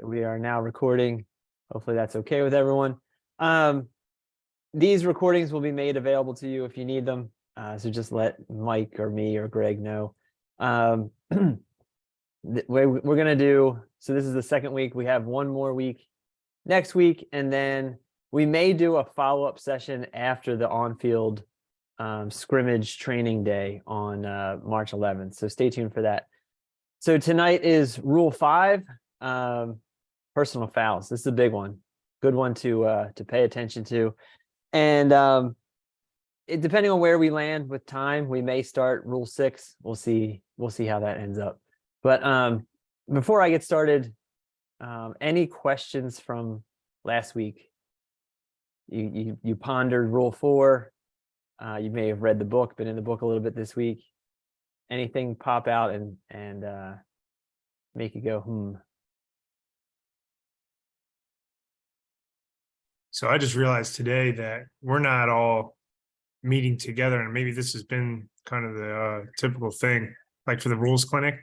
We are now recording. Hopefully that's okay with everyone. These recordings will be made available to you if you need them. So just let Mike or me or Greg know. We're going to do, so this is the second week. We have one more week next week, and then we may do a follow-up session after the on-field scrimmage training day on March 11th. So stay tuned for that. So tonight is Rule 5, personal fouls. This is a big one. Good one to pay attention to. And depending on where we land with time, we may start Rule 6. We'll see how that ends up. But before I get started, any questions from last week? You pondered Rule 4. You may have read the book, been in the book a little bit this week. Anything pop out and make you go, So I just realized today that we're not all meeting together, and maybe this has been kind of the typical thing, like for the rules clinic.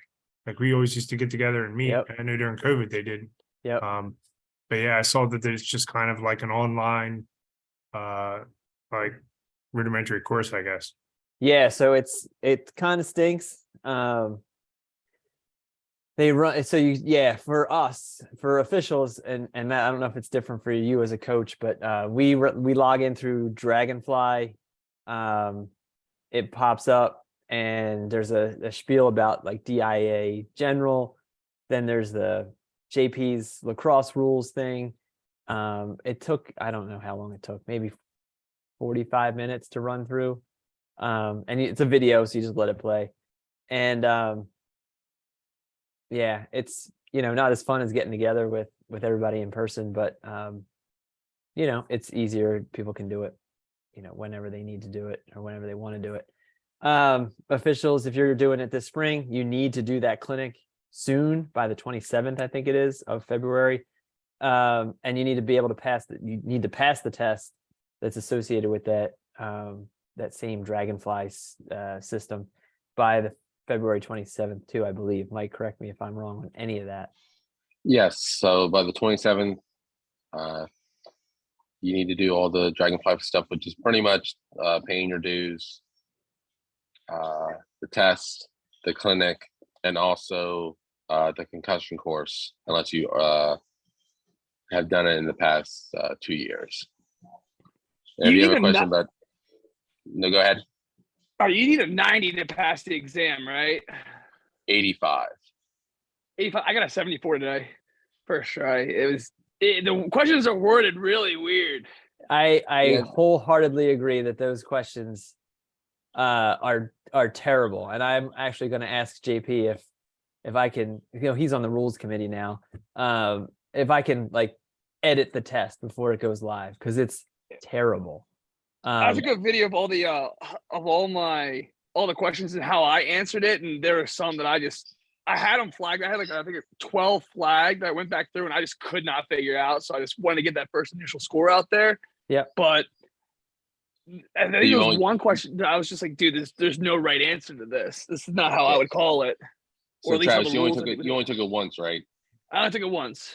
Like we always used to get together and meet. Yep. I know during COVID they did. Yep. But yeah, I saw that there's just kind of like an online, like rudimentary course, I guess. Yeah, so it kind of stinks. They run, so for us, for officials, and Matt, I don't know if it's different for you as a coach, but we log in through Dragonfly. It pops up and there's a spiel about like DIA general. Then there's the JP's lacrosse rules thing. It took, I don't know how long it took, maybe 45 minutes to run through. And it's a video, so you just let it play. And yeah, it's, not as fun as getting together with everybody in person, but it's easier. People can do it, whenever they need to do it or whenever they want to do it. Officials, if you're doing it this spring, you need to do that clinic soon, by the 27th, I think it is, of February. And you need to be able to pass the test that's associated with that same Dragonfly system by the February 27th too, I believe. Mike, correct me if I'm wrong on any of that. Yes, so by the 27th, you need to do all the Dragonfly stuff, which is pretty much paying your dues, the test, the clinic, and also the concussion course, unless you have done it in the past 2 years. If you have a question about, no, go ahead. Oh, you need a 90 to pass the exam, right? 85. 85. I got a 74 today. First try. The questions are worded really weird. I wholeheartedly agree that those questions are terrible. And I'm actually going to ask JP if I can, he's on the rules committee now. If I can edit the test before it goes live, because it's terrible. I took a video of all the questions and how I answered it, and there are some that I had them flagged. I had I think 12 flagged that I went back through and I just could not figure out. So I just wanted to get that first initial score out there. Yeah. But I think there was one question that I was just like, dude, there's no right answer to this. This is not how I would call it. So Travis, you only took it once, right? I only took it once.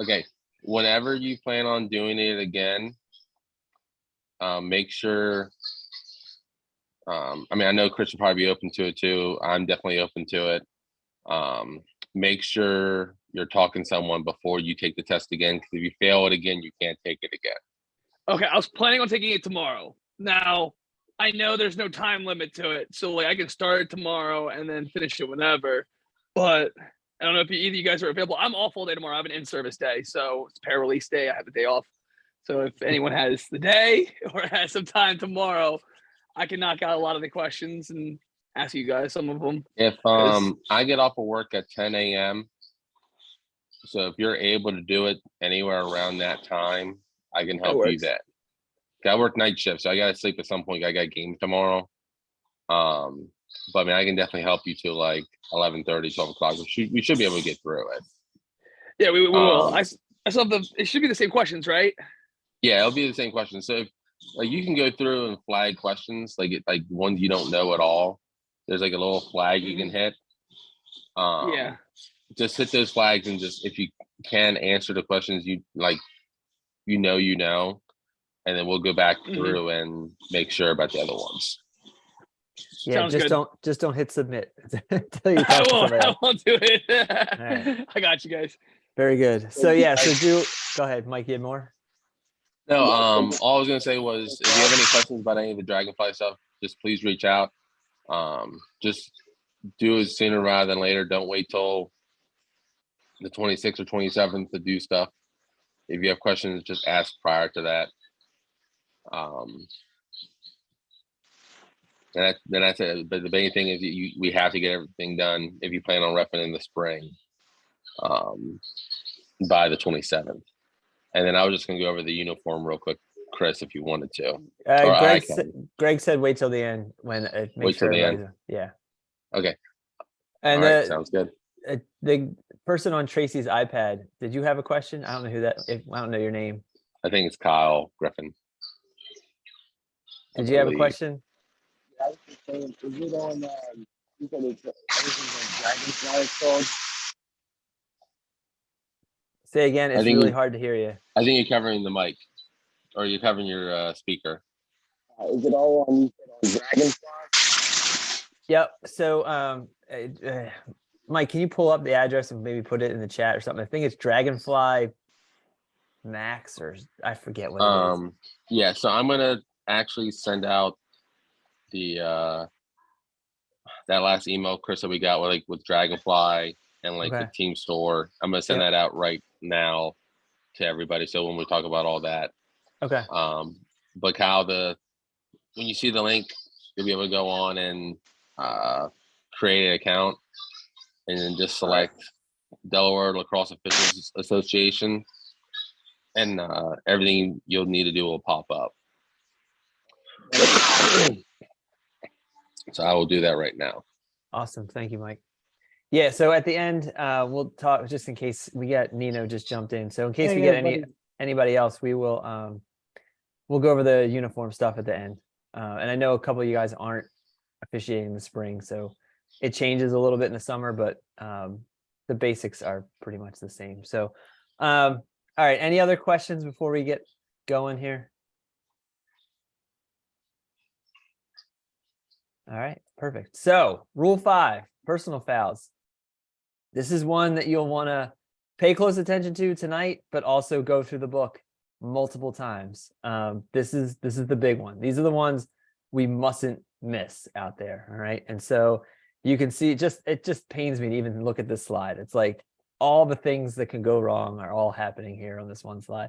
Okay. Whenever you plan on doing it again, make sure, I know Chris will probably be open to it too. I'm definitely open to it. Make sure you're talking to someone before you take the test again, because if you fail it again, you can't take it again. Okay, I was planning on taking it tomorrow. Now, I know there's no time limit to it, so I can start it tomorrow and then finish it whenever. But I don't know if either of you guys are available. I'm off all day tomorrow. I have an in-service day, so it's para-release day. I have a day off. So if anyone has the day or has some time tomorrow, I can knock out a lot of the questions and ask you guys some of them. If I get off of work at 10 a.m., so if you're able to do it anywhere around that time, I can help you that. I work night shift, so I gotta sleep at some point. I got games tomorrow. But I can definitely help you till 11:30, 12 o'clock. We should be able to get through it. Yeah, we will. I saw it should be the same questions, right? Yeah, it'll be the same question. So if you can go through and flag questions like ones you don't know at all. There's a little flag you can hit. Yeah. just hit those flags and just, if you can, answer the questions you like, you know, and then we'll go back through and make sure about the other ones. Yeah, Sounds just good. don't hit submit until you I talk to won't. somebody I else. won't do it. right. I got you guys. Very good. So yeah, so go ahead, Mike, you had more? No, all I was gonna say was, if you have any questions about any of the Dragonfly stuff, just please reach out. Just do it sooner rather than later. Don't wait till the 26th or 27th to do stuff. If you have questions, just ask prior to that. And then I said, but the main thing is we have to get everything done if you plan on repping in the spring, by the 27th. And then I was just gonna go over the uniform real quick, Chris, if you wanted to. Or I can. Greg said wait till the end when it makes Wait till sure the everybody's yeah. Okay. And All right, sounds good. the person on Tracy's iPad, did you have a question? I don't know who that. I don't know your name. I think it's Kyle Griffin. Did you have a believe. question? Yeah, I was just saying, is it on, you said it's, everything's on Dragonfly it's called? Say again. It's think really you- hard to hear you. I think you're covering the mic, or you're covering your speaker. Is it all on, you said on Dragonfly? Yep. So, Mike, can you pull up the address and maybe put it in the chat or something? I think it's Dragonfly Max, or I forget what it is. Yeah, so I'm gonna actually send out the that last email, Chris, that we got with Dragonfly and Okay. the team store. I'm gonna send Yep. that out right now to everybody. So when we talk about all that, Okay. but Kyle, when you see the link, you'll be able to go on and create an account, and then just select Delaware Lacrosse Officials Association, and everything you'll need to do will pop up. So I will do that right now. Awesome. Thank you, Mike. Yeah. So at the end, we'll talk just in case we got Nino just jumped in. So in case we get anybody else, we will we'll go over the uniform stuff at the end. And I know a couple of you guys aren't officiating in the spring, so it changes a little bit in the summer, but the basics are pretty much the same. So, all right. Any other questions before we get going here? All right, perfect. So rule 5, personal fouls. This is one that you'll want to pay close attention to tonight, but also go through the book multiple times. This is the big one. These are the ones we mustn't miss out there. All right. And so you can see it just pains me to even look at this slide. It's like all the things that can go wrong are all happening here on this one slide.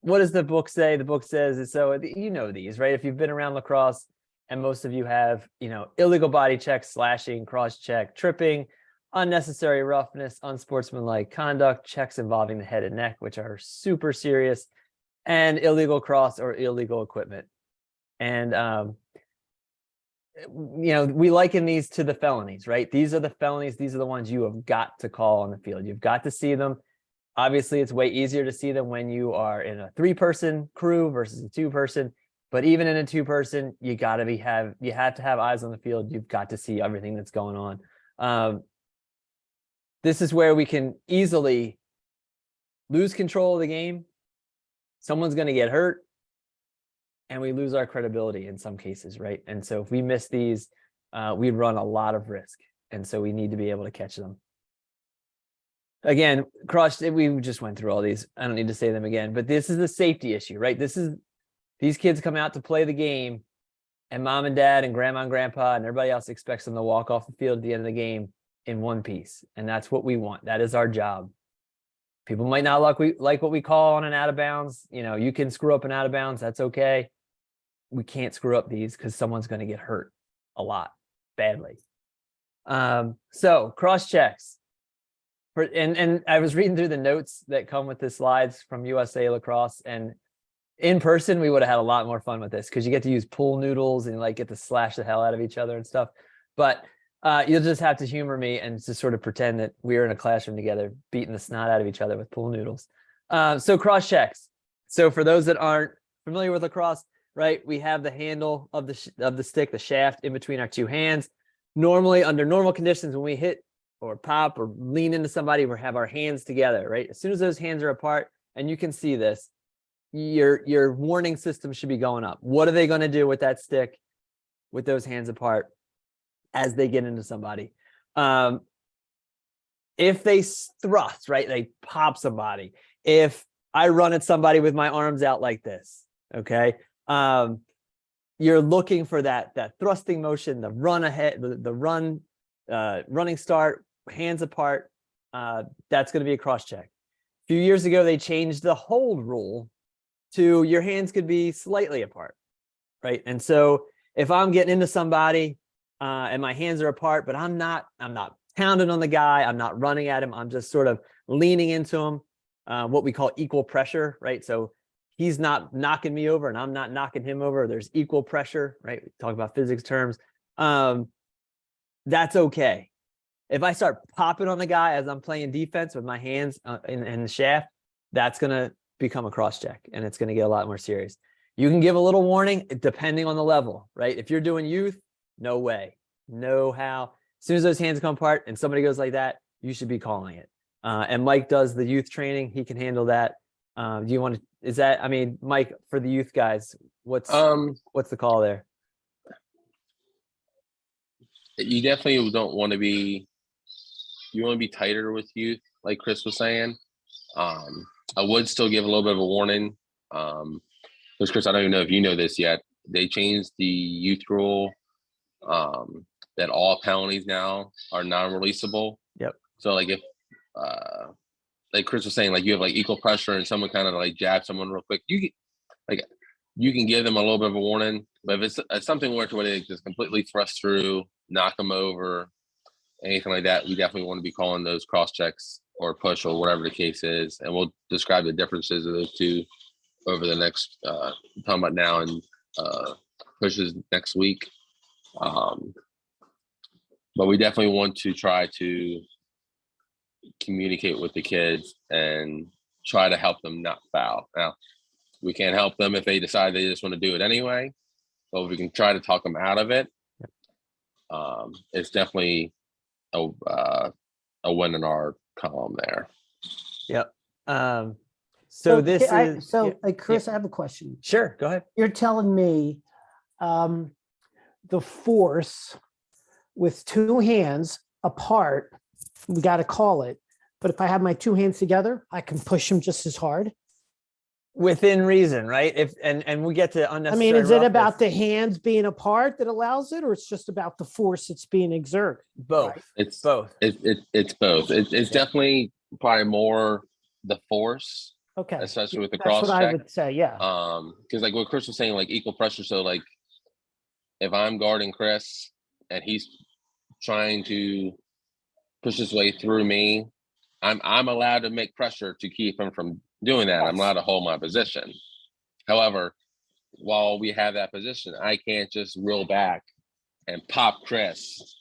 What does the book say? The book says, so you know these, right? If you've been around lacrosse, and most of you have, illegal body check, slashing, cross check, tripping, unnecessary roughness, unsportsmanlike conduct, checks involving the head and neck, which are super serious, and illegal cross or illegal equipment. And, we liken these to the felonies, right? These are the felonies. These are the ones you have got to call on the field. You've got to see them. Obviously, it's way easier to see them when you are in a 3-person crew versus a 2-person. But even in a 2-person, you have to have eyes on the field. You've got to see everything that's going on. This is where we can easily lose control of the game. Someone's going to get hurt, and we lose our credibility in some cases, right? And so if we miss these, we run a lot of risk. And so we need to be able to catch them. Again, we just went through all these. I don't need to say them again, but this is the safety issue, right? These kids come out to play the game, and mom and dad and grandma and grandpa and everybody else expects them to walk off the field at the end of the game in one piece. And that's what we want. That is our job. People might not like what we call on an out of bounds. You can screw up an out of bounds. That's okay. We can't screw up these because someone's going to get hurt a lot badly. So cross checks. And I was reading through the notes that come with the slides from USA Lacrosse, and in person, we would have had a lot more fun with this because you get to use pool noodles and get to slash the hell out of each other and stuff. But you'll just have to humor me and just sort of pretend that we're in a classroom together, beating the snot out of each other with pool noodles. So cross checks. So for those that aren't familiar with lacrosse, right, we have the handle of the stick, the shaft, in between our two hands. normally under normal conditions, when we hit or pop or lean into somebody, we have our hands together, right? As soon as those hands are apart, and you can see this, your warning system should be going up. What are they going to do with that stick with those hands apart as they get into somebody? If they thrust, right, they pop somebody. If I run at somebody with my arms out like this, okay, you're looking for that thrusting motion, the run ahead, the run, running start, hands apart. That's going to be a cross check. A few years ago, they changed the hold rule to your hands could be slightly apart, right? And so if I'm getting into somebody and my hands are apart, but I'm not pounding on the guy, I'm not running at him, I'm just sort of leaning into him, what we call equal pressure, right? So he's not knocking me over and I'm not knocking him over. There's equal pressure, right? We talk about physics terms. That's okay. If I start popping on the guy as I'm playing defense with my hands in the shaft, that's going to become a cross check and it's going to get a lot more serious. You can give a little warning depending on the level, right? If you're doing youth, no way, no how. As soon as those hands come apart and somebody goes like that, you should be calling it. And Mike does the youth training. He can handle that. Do you want to, is that, I mean, Mike, for the youth guys, what's the call there? You definitely don't want to be, you want to be tighter with youth, like Chris was saying. I would still give a little bit of a warning. Because Chris, I don't even know if you know this yet. They changed the youth rule that all penalties now are non-releasable. Yep. So like if like Chris was saying, like you have like equal pressure and someone kind of like jabs someone real quick, you can give them a little bit of a warning. But if it's something where they just completely thrust through, knock them over, anything like that, we definitely want to be calling those cross checks or push or whatever the case is. And we'll describe the differences of those two over the next, talking about now and pushes next week. But we definitely want to try to communicate with the kids and try to help them not foul. Now, we can't help them if they decide they just want to do it anyway, but we can try to talk them out of it. It's definitely a win in our column there. Yep. So this is Chris, I have a question. Sure, go ahead. You're telling me the force with two hands apart, we got to call it. But if I have my two hands together, I can push them just as hard. Within reason, right? If and we get to unnecessary. I mean, is it roughness. about the hands being apart that allows it, or it's just about the force that's being exerted? Both. Right? It's both. It's both. It's definitely probably more the force. Okay. Especially with the That's cross what check. I would say, yeah. Because like what Chris was saying, like equal pressure. So like if I'm guarding Chris and he's trying to push his way through me, I'm allowed to make pressure to keep him from doing that. Yes. I'm allowed to hold my position. However, while we have that position, I can't just reel back and pop Chris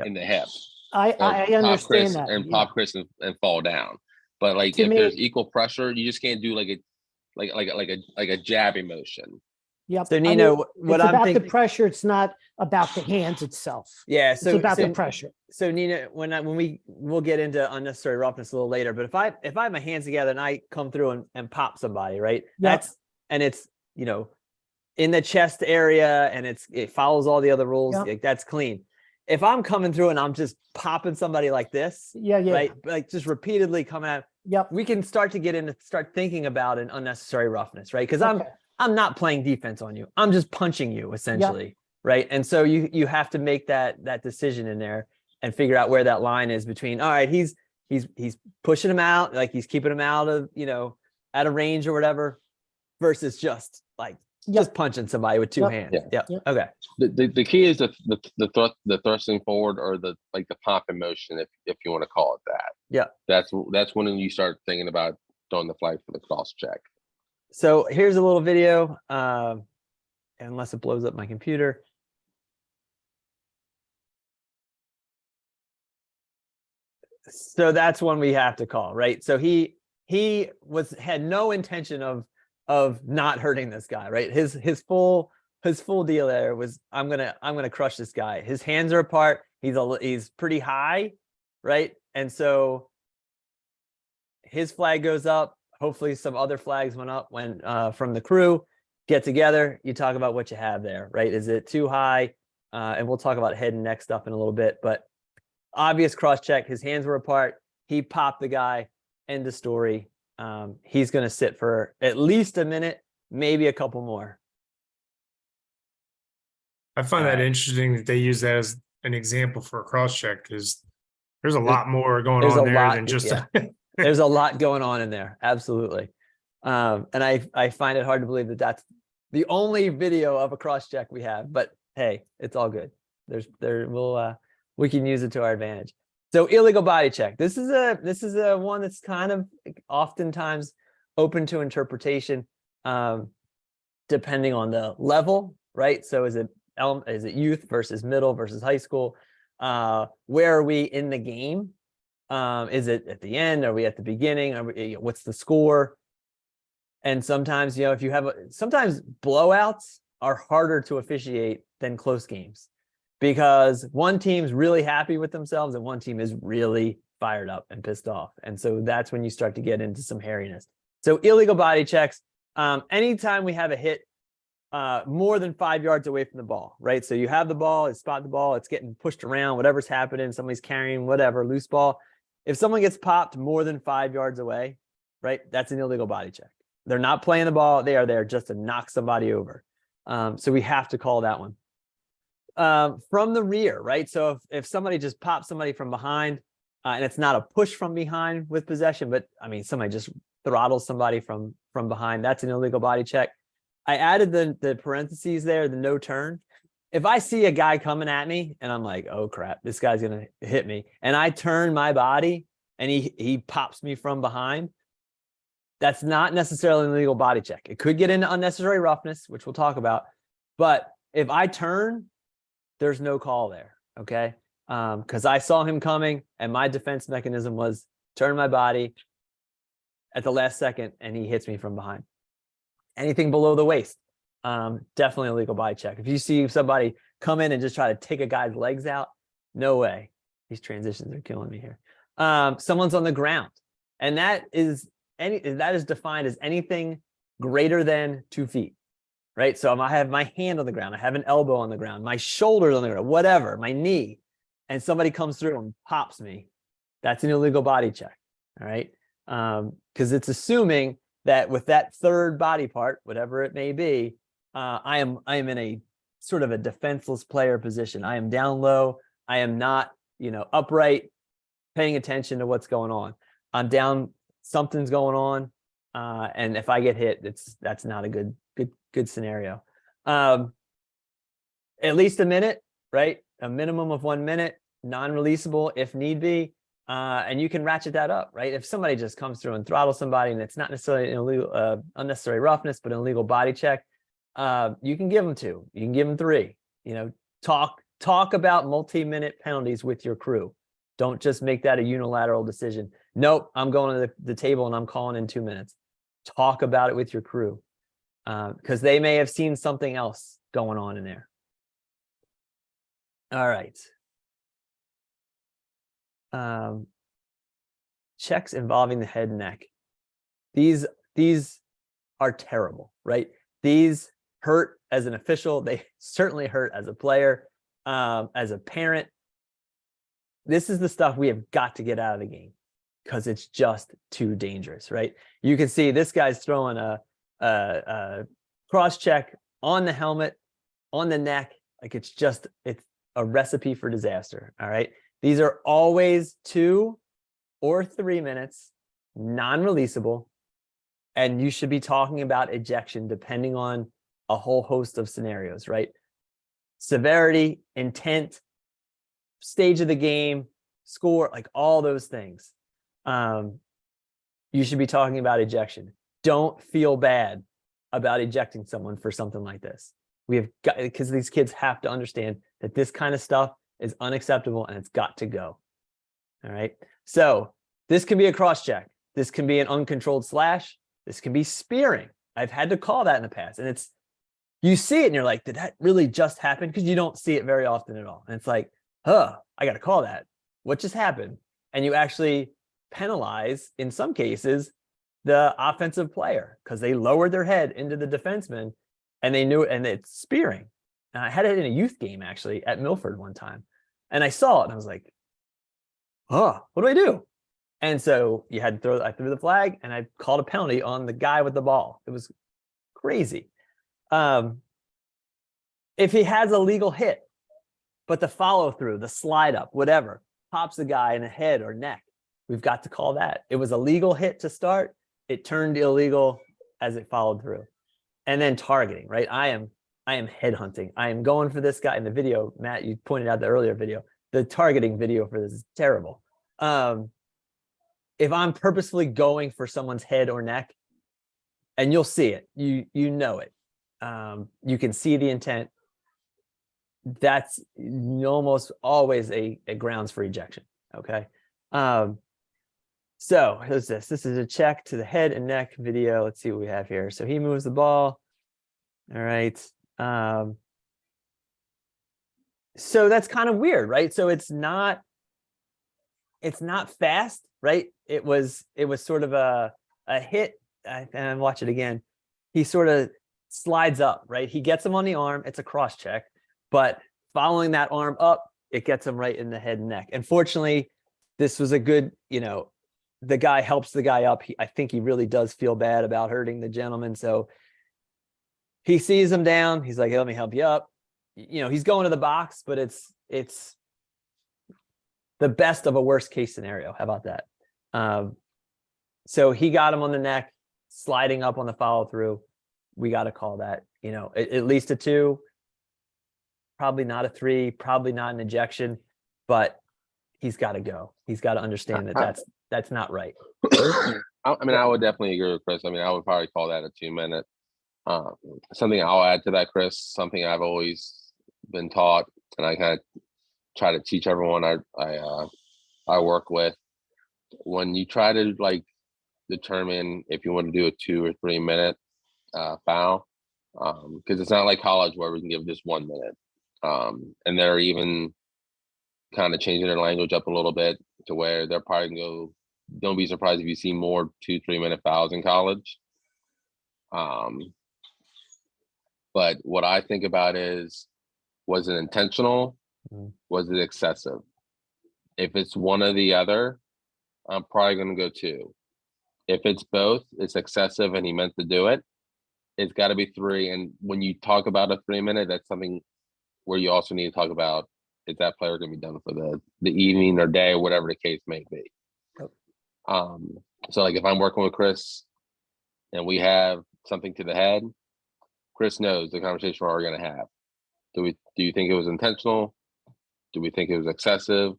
in the hip. I understand that. And pop Chris and fall down. But like if there's equal pressure, you just can't do like a jabbing motion. Yep. So Nino, what I'm about thinking, the pressure, it's not about the hands itself. yeah. So it's about the pressure. So Nina, we'll get into unnecessary roughness a little later, but if I have my hands together and I come through and pop somebody, right? Yep. It's in the chest area and it follows all the other rules. Yep. Like, that's clean. If I'm coming through and I'm just popping somebody like this, right? Like just repeatedly coming out. Yep. We can start thinking about an unnecessary roughness, right? Because I'm not playing defense on you. I'm just punching you essentially, right? And so you have to make that decision in there and figure out where that line is between, all right, he's pushing him out, like he's keeping him out of, out of range or whatever, versus just punching somebody with two hands. Yeah. Okay. The key is the thrusting forward or the pop in motion, if you want to call it that. Yeah. That's when you start thinking about throwing the flag for the cross check. So here's a little video, unless it blows up my computer. So that's one we have to call, right? So he had no intention of not hurting this guy, right? His full his full deal there was, I'm gonna crush this guy. His hands are apart. He's pretty high, right? And so his flag goes up. Hopefully some other flags went up when from the crew. Get together, you talk about what you have there, right? Is it too high? And we'll talk about head and neck stuff in a little bit, but obvious cross check. His hands were apart. He popped the guy. End of story. He's going to sit for at least a minute, maybe a couple more. I find that Alright. interesting that they use that as an example for a cross check because there's a There's- lot more going there's on a there lot, than just yeah. There's a lot going on in there. Absolutely. And I find it hard to believe that that's the only video of a cross check we have, but hey, it's all good. We can use it to our advantage. So illegal body check. This is a one that's kind of oftentimes open to interpretation, depending on the level, right? So is it youth versus middle versus high school? Where are we in the game? Is it at the end? Are we at the beginning? What's the score? And sometimes, if you have sometimes blowouts are harder to officiate than close games because one team's really happy with themselves and one team is really fired up and pissed off. And so that's when you start to get into some hairiness. So illegal body checks, anytime we have a hit more than 5 yards away from the ball, right? So you have the ball, it's spot the ball, it's getting pushed around, whatever's happening, somebody's carrying whatever, loose ball. If someone gets popped more than 5 yards away, right, that's an illegal body check. They're not playing the ball. They are there just to knock somebody over. So we have to call that one. From the rear, right? So if somebody just pops somebody from behind, and it's not a push from behind with possession, but I mean, somebody just throttles somebody from behind, that's an illegal body check. I added the parentheses there, the no turn. If I see a guy coming at me and I'm like, oh crap, this guy's gonna hit me, and I turn my body and he pops me from behind, that's not necessarily an illegal body check. It could get into unnecessary roughness, which we'll talk about. But if I turn, there's no call there, okay? Because I saw him coming and my defense mechanism was turn my body at the last second and he hits me from behind. Anything below the waist, definitely a legal body check. If you see somebody come in and just try to take a guy's legs out, no way. These transitions are killing me here. Someone's on the ground, and that is defined as anything greater than 2 feet, right? So if I have my hand on the ground, I have an elbow on the ground, my shoulder's on the ground, whatever, my knee, and somebody comes through and pops me, that's an illegal body check, all right? Because it's assuming that with that third body part, whatever it may be, I am in a sort of a defenseless player position. I am down low. I am not, upright, paying attention to what's going on. I'm down. Something's going on, and if I get hit, that's not a good scenario. At least a minute, right? A minimum of 1 minute, non-releasable if need be, and you can ratchet that up, right? If somebody just comes through and throttles somebody, and it's not necessarily an illegal, unnecessary roughness, but an illegal body check, you can give them 2, you can give them 3. Talk about multi-minute penalties with your crew. Don't just make that a unilateral decision. Nope, I'm going to the table and I'm calling in 2 minutes. Talk about it with your crew, because they may have seen something else going on in there. All right. Checks involving the head and neck. These are terrible, right? These hurt as an official. They certainly hurt as a player, as a parent. This is the stuff we have got to get out of the game because it's just too dangerous, right? You can see this guy's throwing a cross check on the helmet, on the neck. Like it's a recipe for disaster, all right? These are always 2 or 3 minutes, non-releasable, and you should be talking about ejection depending on a whole host of scenarios, right? Severity, intent, stage of the game, score, like all those things. You should be talking about ejection. Don't feel bad about ejecting someone for something like this. We have got, because these kids have to understand that this kind of stuff is unacceptable and it's got to go. All right. So this can be a cross check. This can be an uncontrolled slash. This can be spearing. I've had to call that in the past, and you see it and you're like, did that really just happen? Because you don't see it very often at all. And it's like, I got to call that. What just happened? And you actually penalize, in some cases, the offensive player because they lowered their head into the defenseman and they knew it, and it's spearing. And I had it in a youth game actually at Milford one time. And I saw it and I was like, what do I do? And so I threw the flag and I called a penalty on the guy with the ball. It was crazy. If he has a legal hit, but the follow through, the slide up, whatever, pops the guy in the head or neck, we've got to call that. It was a legal hit to start. It turned illegal as it followed through. And then targeting, right? I am headhunting. I am going for this guy in the video. Matt, you pointed out the earlier video. The targeting video for this is terrible. If I'm purposefully going for someone's head or neck, and you'll see it, you know it. You can see the intent. That's almost always a grounds for ejection. Okay. So who's this? This is a check to the head and neck video. Let's see what we have here. So he moves the ball. All right. So that's kind of weird, right? So it's not fast, right? It was sort of a hit. And watch it again. He sort of slides up, right? He gets him on the arm. It's a cross check, but following that arm up, it gets him right in the head and neck. And fortunately, this was a good, the guy helps the guy up. I think he really does feel bad about hurting the gentleman. So he sees him down. He's like, hey, let me help you up. He's going to the box, but it's the best of a worst case scenario. How about that? So he got him on the neck, sliding up on the follow through. We got to call that, at least a 2, probably not a 3, probably not an ejection, but he's got to go. He's got to understand that that's not right. I would definitely agree with Chris. I would probably call that a 2-minute. Something I'll add to that, Chris, something I've always been taught, and I kind of try to teach everyone I work with. When you try to determine if you want to do a 2 or 3 minute foul, because it's not like college where we can give just 1 minute, and they're even kind of changing their language up a little bit to where they're probably gonna go. Don't be surprised if you see more 2-3 minute fouls in college. But what I think about is, was it intentional? Was it excessive? If it's one or the other, I'm probably going to go 2. If it's both, it's excessive and he meant to do it, it's got to be 3. And when you talk about a 3 minute, that's something where you also need to talk about, is that player going to be done for the evening or day or whatever the case may be. Yep. So if I'm working with Chris and we have something to the head, Chris knows the conversation we're going to have. Do you think it was intentional? Do we think it was excessive?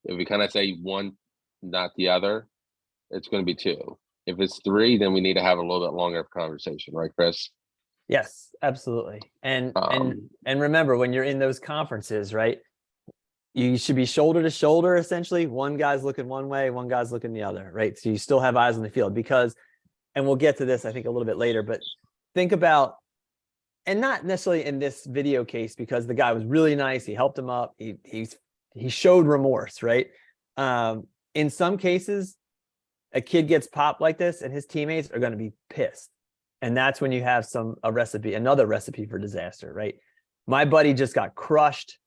If we kind of say one, not the other, it's going to be 2. If it's 3, then we need to have a little bit longer of a conversation, right, Chris? Yes, absolutely. And remember, when you're in those conferences, right, you should be shoulder to shoulder, essentially. One guy's looking one way, one guy's looking the other, right? So you still have eyes on the field because, and we'll get to this, I think, a little bit later, but think about, and not necessarily in this video case, because the guy was really nice. He helped him up. He showed remorse, right? In some cases, a kid gets popped like this and his teammates are going to be pissed. And that's when you have another recipe for disaster, right? My buddy just got crushed.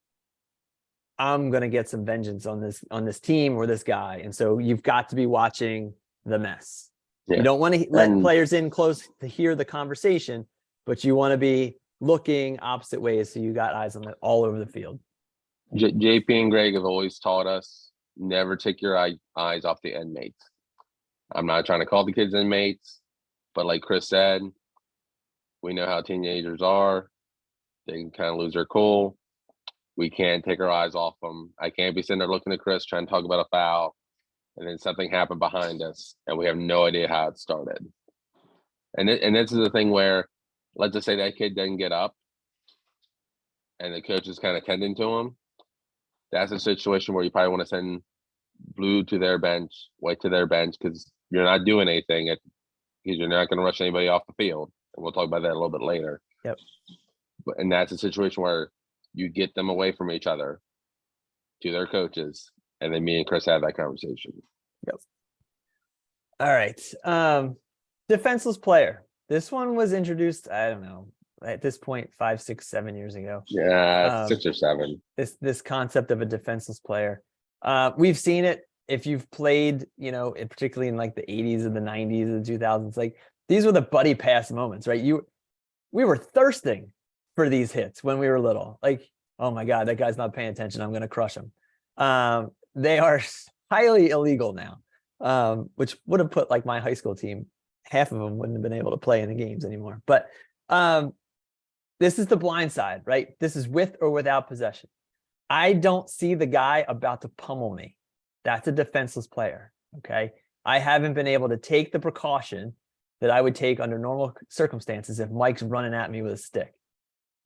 I'm going to get some vengeance on this team or this guy. And so you've got to be watching the mess. Yeah. You don't want to let players in close to hear the conversation, but you want to be looking opposite ways. So you got eyes on it all over the field. JP and Greg have always taught us, never take your eyes off the inmates. I'm not trying to call the kids inmates, but like Chris said, we know how teenagers are. They can kind of lose their cool. We can't take our eyes off them. I can't be sitting there looking at Chris trying to talk about a foul, and then something happened behind us, and we have no idea how it started. And this is the thing where, let's just say that kid doesn't get up, and the coach is kind of tending to him. That's a situation where you probably want to send blue to their bench, white to their bench, because you're not doing anything because you're not going to rush anybody off the field. And we'll talk about that a little bit later. Yep. And that's a situation where you get them away from each other to their coaches, and then me and Chris have that conversation. All right. Defenseless player. This one was introduced, I don't know, at this point, 5, 6, 7 years ago. Yeah, 6 or 7. This concept of a defenseless player. We've seen it if you've played, particularly in like the 80s and the 90s and 2000s. Like these were the buddy pass moments, right? We were thirsting for these hits when we were little. Like, oh my God, that guy's not paying attention. I'm going to crush him. They are highly illegal now, which would have put like my high school team, half of them wouldn't have been able to play in the games anymore. But this is the blind side, right? This is with or without possession. I don't see the guy about to pummel me. That's a defenseless player, okay? I haven't been able to take the precaution that I would take under normal circumstances if Mike's running at me with a stick,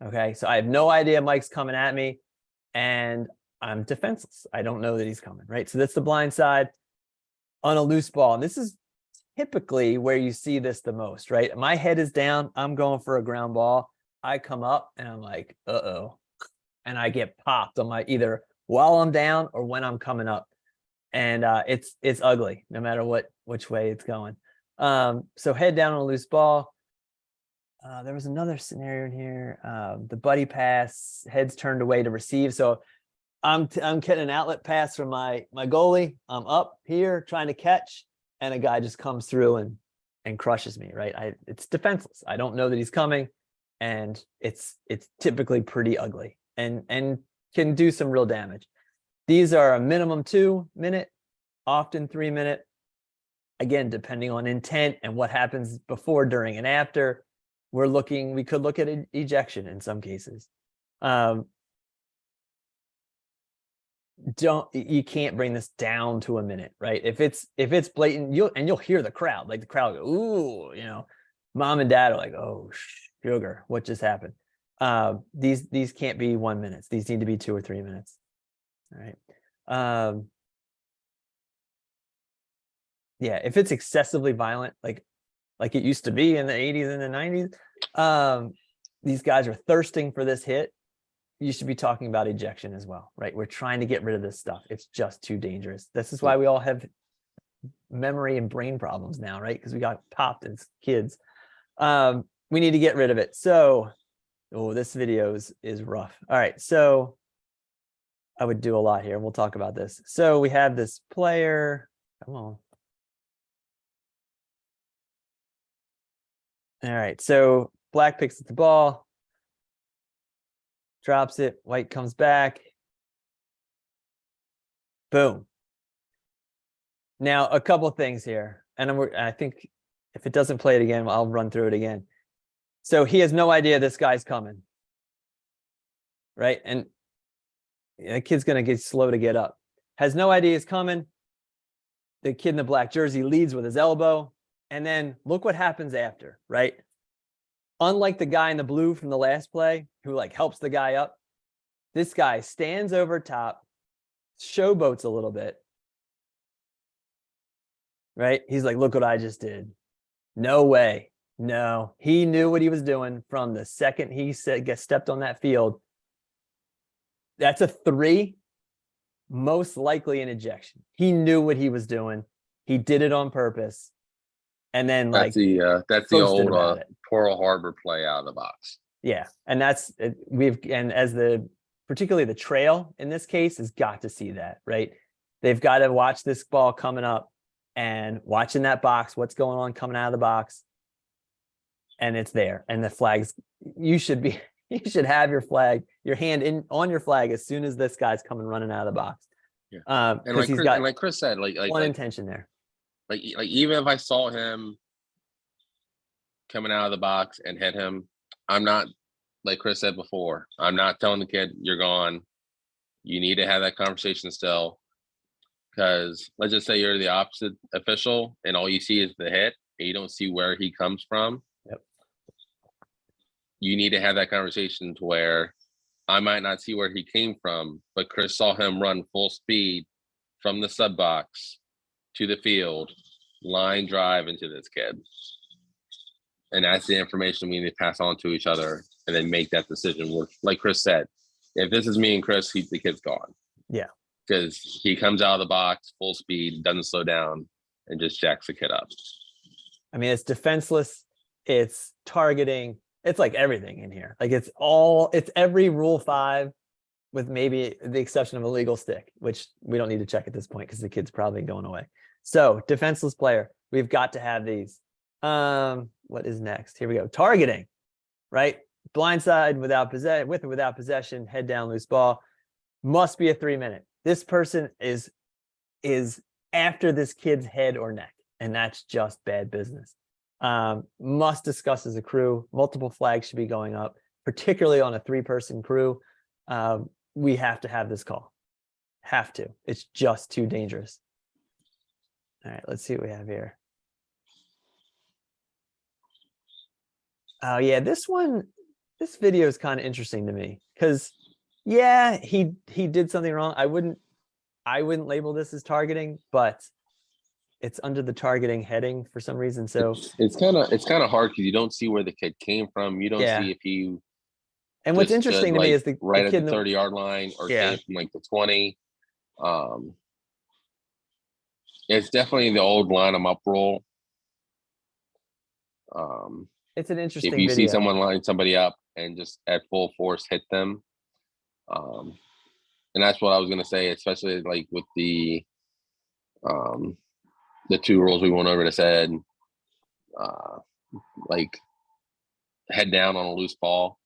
okay? So I have no idea Mike's coming at me, and I'm defenseless. I don't know that he's coming, right? So that's the blind side on a loose ball. And this is typically where you see this the most, right? My head is down. I'm going for a ground ball. I come up and I'm like, uh-oh. And I get popped on my either while I'm down or when I'm coming up. And it's ugly no matter which way it's going. So head down on a loose ball. There was another scenario in here. The buddy pass, heads turned away to receive. So I'm getting an outlet pass from my goalie. I'm up here trying to catch, and a guy just comes through and crushes me, right? It's defenseless. I don't know that he's coming, and it's typically pretty ugly and can do some real damage. These are a minimum 2 minute, often 3 minute. Again, depending on intent and what happens before, during, and after, we could look at ejection in some cases. You can't bring this down to a minute, right? If it's blatant, you'll hear the crowd, like the crowd go, ooh, mom and dad are like, oh sugar, what just happened? These can't be 1 minute. These need to be 2 or 3 minutes. All right. Yeah, if it's excessively violent, like it used to be in the 80s and the 90s, these guys are thirsting for this hit. You should be talking about ejection as well, right? We're trying to get rid of this stuff. It's just too dangerous. This is why we all have memory and brain problems now, right? Because we got popped as kids. We need to get rid of it. So, this video is rough. All right, so I would do a lot here. We'll talk about this. So we have this player. Come on. All right, so black picks at the ball, drops it, white comes back. Boom. Now, a couple of things here. And I think if it doesn't play it again, I'll run through it again. So he has no idea this guy's coming, right? And the kid's going to get slow to get up. Has no idea he's coming. The kid in the black jersey leads with his elbow. And then look what happens after, right? Unlike the guy in the blue from the last play who helps the guy up, this guy stands over top, showboats a little bit, right? He's like, look what I just did. No way. No, he knew what he was doing from the second he stepped on that field. That's a 3, most likely an ejection. He knew what he was doing. He did it on purpose. And then that's the old Pearl Harbor play out of the box. Yeah, and that's particularly the trail in this case has got to see that, right? They've got to watch this ball coming up and watching that box, what's going on coming out of the box, and it's there. And the flags, you should have your flag, your hand on your flag as soon as this guy's coming running out of the box. Yeah, and like Chris said, one intention there. Like even if I saw him coming out of the box and hit him, I'm not, like Chris said before, I'm not telling the kid you're gone. You need to have that conversation still, because let's just say you're the opposite official and all you see is the hit and you don't see where he comes from. Yep. You need to have that conversation to where I might not see where he came from, but Chris saw him run full speed from the sub box to the field, line drive into this kid. And that's the information we need to pass on to each other and then make that decision. Like Chris said, if this is me and Chris, the kid's gone. Yeah. Because he comes out of the box full speed, doesn't slow down, and just jacks the kid up. I mean, it's defenseless, it's targeting, it's like everything in here. Like it's every rule 5 with maybe the exception of a legal stick, which we don't need to check at this point because the kid's probably going away. So defenseless player, we've got to have these. What is next? Here we go. Targeting, right? Blindside with or without possession, head down, loose ball. Must be a 3-minute. This person is after this kid's head or neck, and that's just bad business. Must discuss as a crew. Multiple flags should be going up, particularly on a 3-person crew. We have to have this call. Have to. It's just too dangerous. All right, let's see what we have here. Oh yeah, this video is kind of interesting to me because yeah, he did something wrong. I wouldn't label this as targeting, but it's under the targeting heading for some reason. So it's kind of hard because you don't see where the kid came from. You don't see if he. And what's interesting to me is the right kid at the 30-yard line or came from like the 20. It's definitely the old line 'em up rule. It's an interesting if you video. see someone line somebody up and just at full force hit them. And that's what I was going to say, especially like with the 2 rules we went over that said, like head down on a loose ball.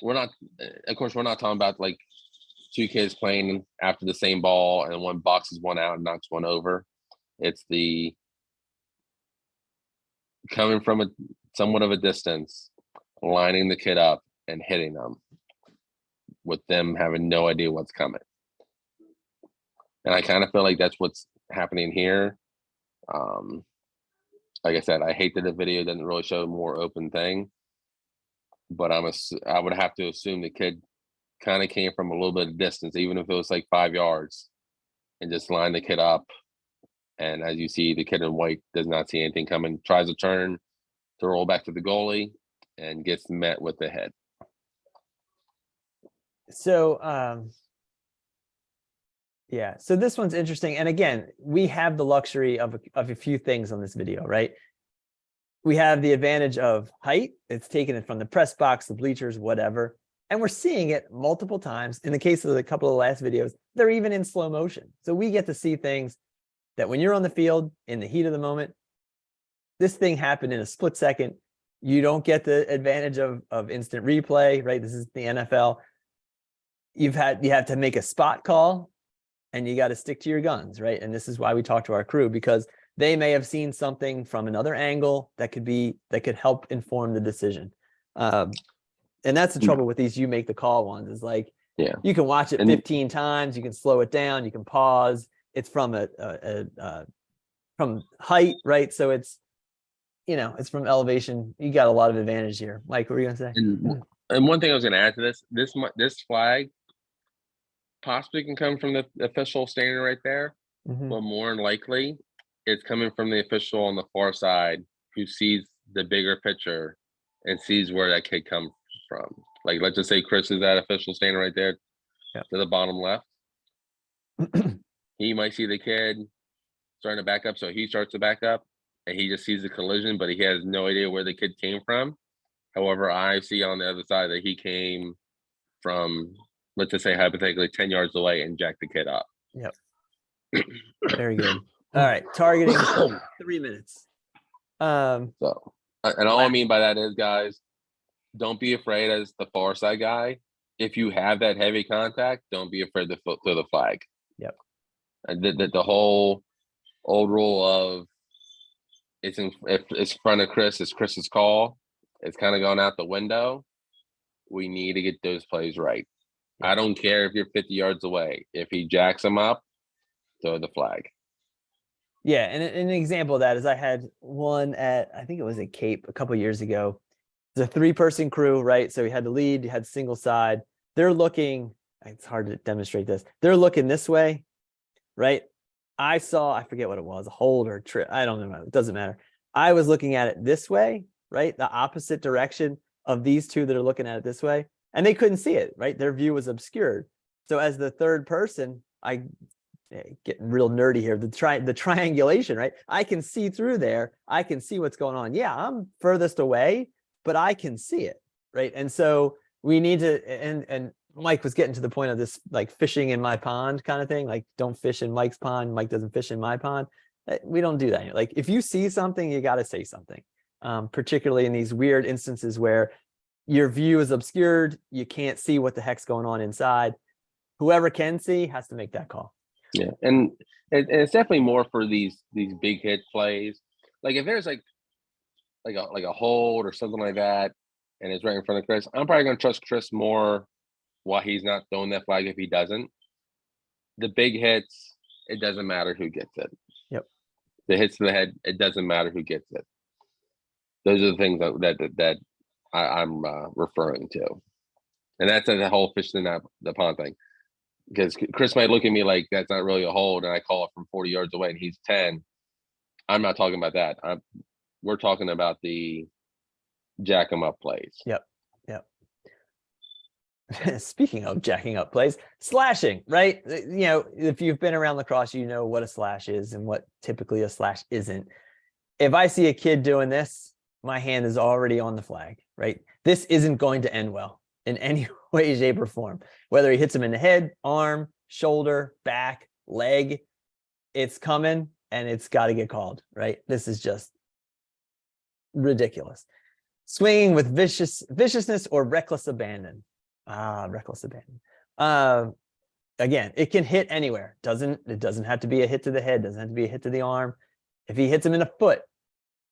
Of course, we're not talking about like 2 kids playing after the same ball and one boxes one out and knocks one over. It's the coming from somewhat of a distance, lining the kid up and hitting them with them having no idea what's coming. And I kind of feel like that's what's happening here. Like I said, I hate that the video doesn't really show a more open thing, but I would have to assume the kid kind of came from a little bit of distance, even if it was like 5 yards, and just line the kid up. And as you see, the kid in white does not see anything coming, tries to turn to roll back to the goalie and gets met with the head. So, yeah, so this one's interesting. And again, we have the luxury of a few things on this video, right? We have the advantage of height. It's taken it from the press box, the bleachers, whatever. And we're seeing it multiple times. In the case of a couple of the last videos, they're even in slow motion. So we get to see things that when you're on the field in the heat of the moment, this thing happened in a split second. You don't get the advantage of instant replay, right? This is the NFL. You have to make a spot call and you got to stick to your guns, right? And this is why we talk to our crew, because they may have seen something from another angle that could help inform the decision. And that's the trouble with these you make the call ones, is like, you can watch it 15 times, you can slow it down, you can pause. It's from from height, right? So it's, it's from elevation. You got a lot of advantage here. Mike, what were you gonna say? And one thing I was gonna add to this flag possibly can come from the official standing right there, but more than likely it's coming from the official on the far side who sees the bigger picture and sees where that kid comes from. Like, let's just say Chris is that official standing right there to the bottom left. He might see the kid starting to back up, so he starts to back up, and he just sees the collision, but he has no idea where the kid came from. However, I see on the other side that he came from, let's just say hypothetically 10 yards away and jacked the kid up. Yep. Very good. All right, targeting 3 minutes. So, and all I mean by that is, guys, don't be afraid as the far side guy. If you have that heavy contact, don't be afraid to throw the flag. Yep. And the whole old rule of if it's in front of Chris, it's Chris's call. It's kind of gone out the window. We need to get those plays right. I don't care if you're 50 yards away. If he jacks him up, throw the flag. Yeah, and an example of that is I had one at, I think it was at Cape a couple of years ago. It's a 3-person crew, right? So we had the lead, you had single side. They're looking, it's hard to demonstrate this. They're looking this way, right? I forget what it was, a hold or trip. I don't know. It doesn't matter. I was looking at it this way, right? The opposite direction of these two that are looking at it this way, and they couldn't see it, right? Their view was obscured. So as the third person, I get real nerdy here, the triangulation, right? I can see through there. I can see what's going on. Yeah, I'm furthest away, but I can see it, right? And so we need to, and Mike was getting to the point of this, like fishing in my pond kind of thing, like don't fish in Mike's pond, Mike doesn't fish in my pond. We don't do that here. Like if you see something, you got to say something, particularly in these weird instances where your view is obscured, you can't see what the heck's going on inside. Whoever can see has to make that call. Yeah, and it's definitely more for these big hit plays. Like if there's like a hold or something like that, and it's right in front of Chris, I'm probably gonna trust Chris more while he's not throwing that flag if he doesn't. The big hits, it doesn't matter who gets it. Yep. The hits to the head, it doesn't matter who gets it. Those are the things that I'm referring to, and that's the whole fishing in the pond thing. Because Chris might look at me like that's not really a hold, and I call it from 40 yards away, and he's 10. I'm not talking about that. We're talking about the jack 'em up plays. Yep. Speaking of jacking up plays, slashing, right? You know, if you've been around lacrosse, you know what a slash is and what typically a slash isn't. If I see a kid doing this, my hand is already on the flag, right? This isn't going to end well in any way, shape, or form. Whether he hits him in the head, arm, shoulder, back, leg, it's coming and it's got to get called, right? This is just ridiculous. Swinging with viciousness or reckless abandon. Reckless abandon. Again, it can hit anywhere. It doesn't have to be a hit to the head, doesn't have to be a hit to the arm. If he hits him in the foot,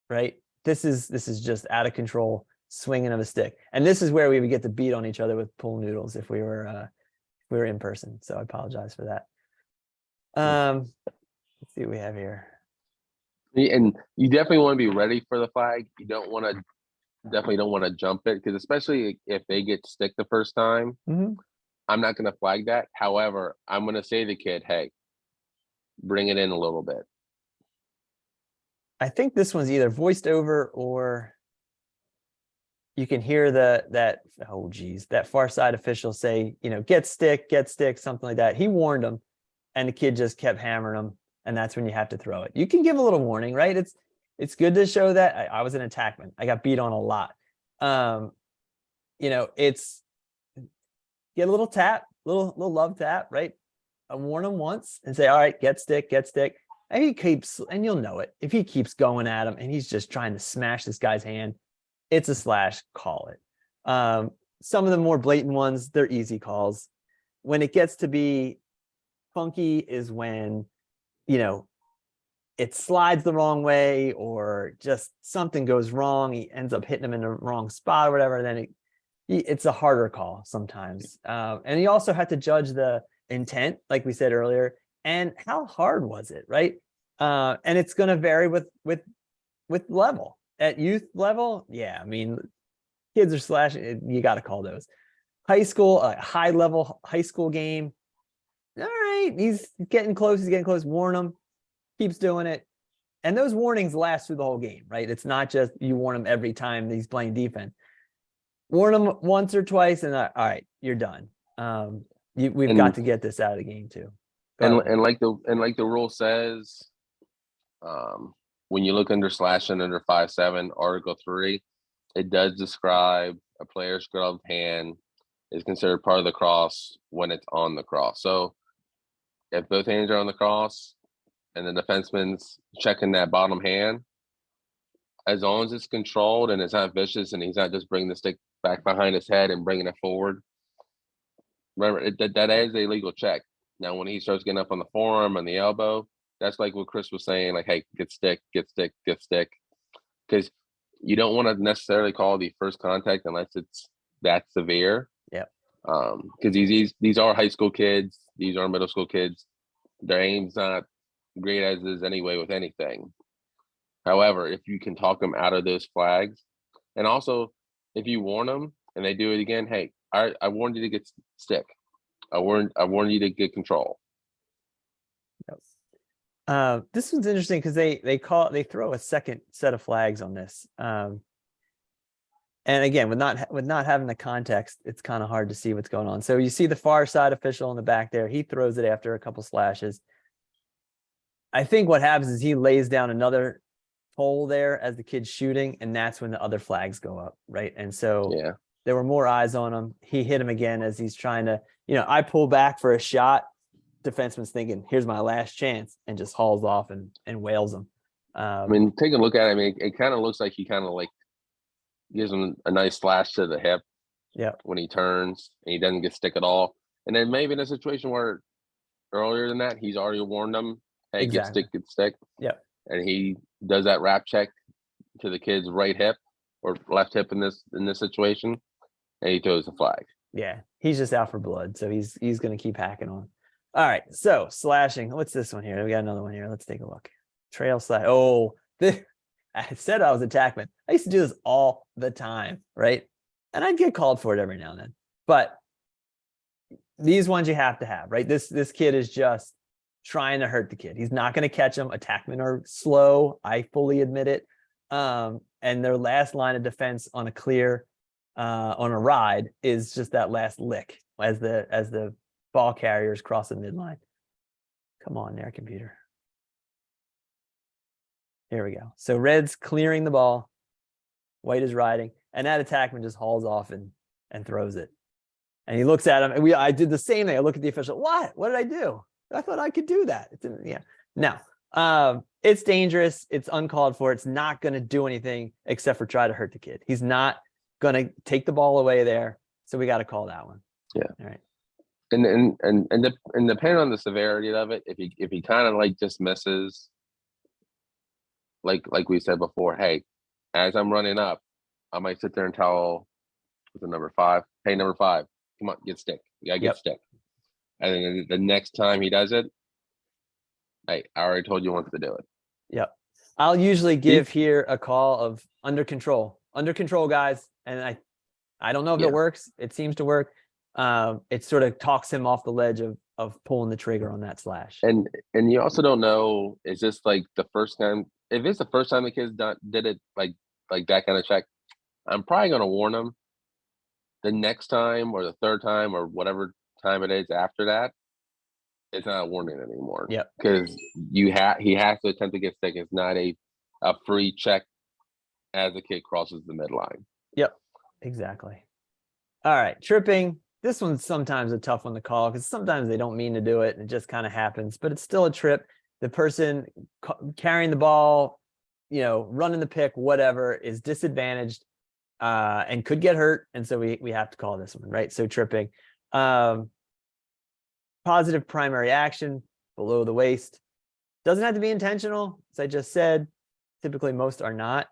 right? This is just out of control swinging of a stick. And this is where we would get to beat on each other with pool noodles if we were in person. So I apologize for that. Let's see what we have here. And you definitely want to be ready for the flag. You definitely don't want to jump it, because especially if they get stick the first time, I'm not going to flag that. However, I'm going to say to the kid, hey, bring it in a little bit. I think this one's either voiced over or you can hear that far side official say, you know, get stick, something like that. He warned him and the kid just kept hammering him. And that's when you have to throw it. You can give a little warning, right? It's good to show that I was an attackman. I got beat on a lot. You know, it's get a little tap, little love tap, right? I warn him once and say, all right, get stick. And he keeps, and you'll know it. If he keeps going at him and he's just trying to smash this guy's hand, it's a slash, call it. Some of the more blatant ones, they're easy calls. When it gets to be funky is when, you know, it slides the wrong way or just something goes wrong. He ends up hitting him in the wrong spot or whatever. Then it's a harder call sometimes. And you also have to judge the intent, like we said earlier, and how hard was it, right? And it's going to vary with level. At youth level, yeah, I mean, kids are slashing, you got to call those. High school, a high level high school game. All right, he's getting close, warn him, keeps doing it. And those warnings last through the whole game, right? It's not just you warn him every time he's playing defense. Warn him once or twice and all right, you're done. We've got to get this out of the game too. And like the rule says, when you look under slashing under 5.7 Article 3, it does describe a player's gloved hand is considered part of the cross when it's on the cross. So if both hands are on the cross and the defenseman's checking that bottom hand, as long as it's controlled and it's not vicious and he's not just bringing the stick back behind his head and bringing it forward, remember, that is a legal check. Now, when he starts getting up on the forearm and the elbow, that's like what Chris was saying, like, hey, get stick. Because you don't want to necessarily call the first contact unless it's that severe. Yeah. Because these are high school kids. These are middle school kids. Their aim's not great as is anyway with anything. However, if you can talk them out of those flags, and also if you warn them and they do it again, hey, I warned you to get stick. I warned you to get control. This one's interesting because they throw a second set of flags on this. And And again, with not having the context, it's kind of hard to see what's going on. So you see the far side official in the back there. He throws it after a couple slashes. I think what happens is he lays down another pole there as the kid's shooting, and that's when the other flags go up, right? And so Yeah. there were more eyes on him. He hit him again as he's trying to, I pull back for a shot. Defenseman's thinking, here's my last chance, and just hauls off and wails him. I mean, take a look at it. I mean, it kind of looks like he kind of like gives him a nice slash to the hip. Yeah. When he turns and he doesn't get stick at all. And then maybe in a situation where earlier than that, he's already warned them, hey, Exactly. get stick. Yep. And he does that wrap check to the kid's right hip or left hip in this situation, and he throws the flag. Yeah, he's just out for blood, so he's going to keep hacking on. All right, so slashing. What's this one here? We got another one here. Let's take a look. Trail slash. Oh, I said I was a tackman. I used to do this all the time, right? And I'd get called for it every now and then. But these ones you have to have, right? This kid is just trying to hurt the kid. He's not going to catch him. Attackmen are slow. I fully admit it. And their last line of defense on a clear, on a ride, is just that last lick as the ball carriers cross the midline. Come on there, computer. Here we go. So red's clearing the ball. White is riding. And that attackman just hauls off and throws it. And he looks at him. And I did the same thing. I look at the official. What did I do? I thought I could do that. No. It's dangerous. It's uncalled for. It's not going to do anything except for try to hurt the kid. He's not going to take the ball away there. So we got to call that one. Yeah. All right. And depending on the severity of it, if he kind of like just misses, like we said before, hey, as I'm running up, I might sit there and tell the number 5, hey, number 5, come on, get stick. You gotta get stick. And then the next time he does it, hey, I already told you once to do it. Yep. I'll usually give here a call of under control, guys. And I don't know if it works. It seems to work. It sort of talks him off the ledge of pulling the trigger on that slash. And you also don't know, is this like the first time? If it's the first time the kids did it like that kind of check, I'm probably going to warn them. The next time or the third time or whatever time it is after that, it's not a warning anymore. Yep. Because he has to attempt to get stick. It's not a free check as the kid crosses the midline. Yep. Exactly. All right. Tripping. This one's sometimes a tough one to call because sometimes they don't mean to do it and it just kind of happens, but it's still a trip. The person carrying the ball, running the pick, whatever, is disadvantaged and could get hurt. And so we have to call this one, right? So tripping. Positive primary action below the waist. Doesn't have to be intentional, as I just said. Typically, most are not.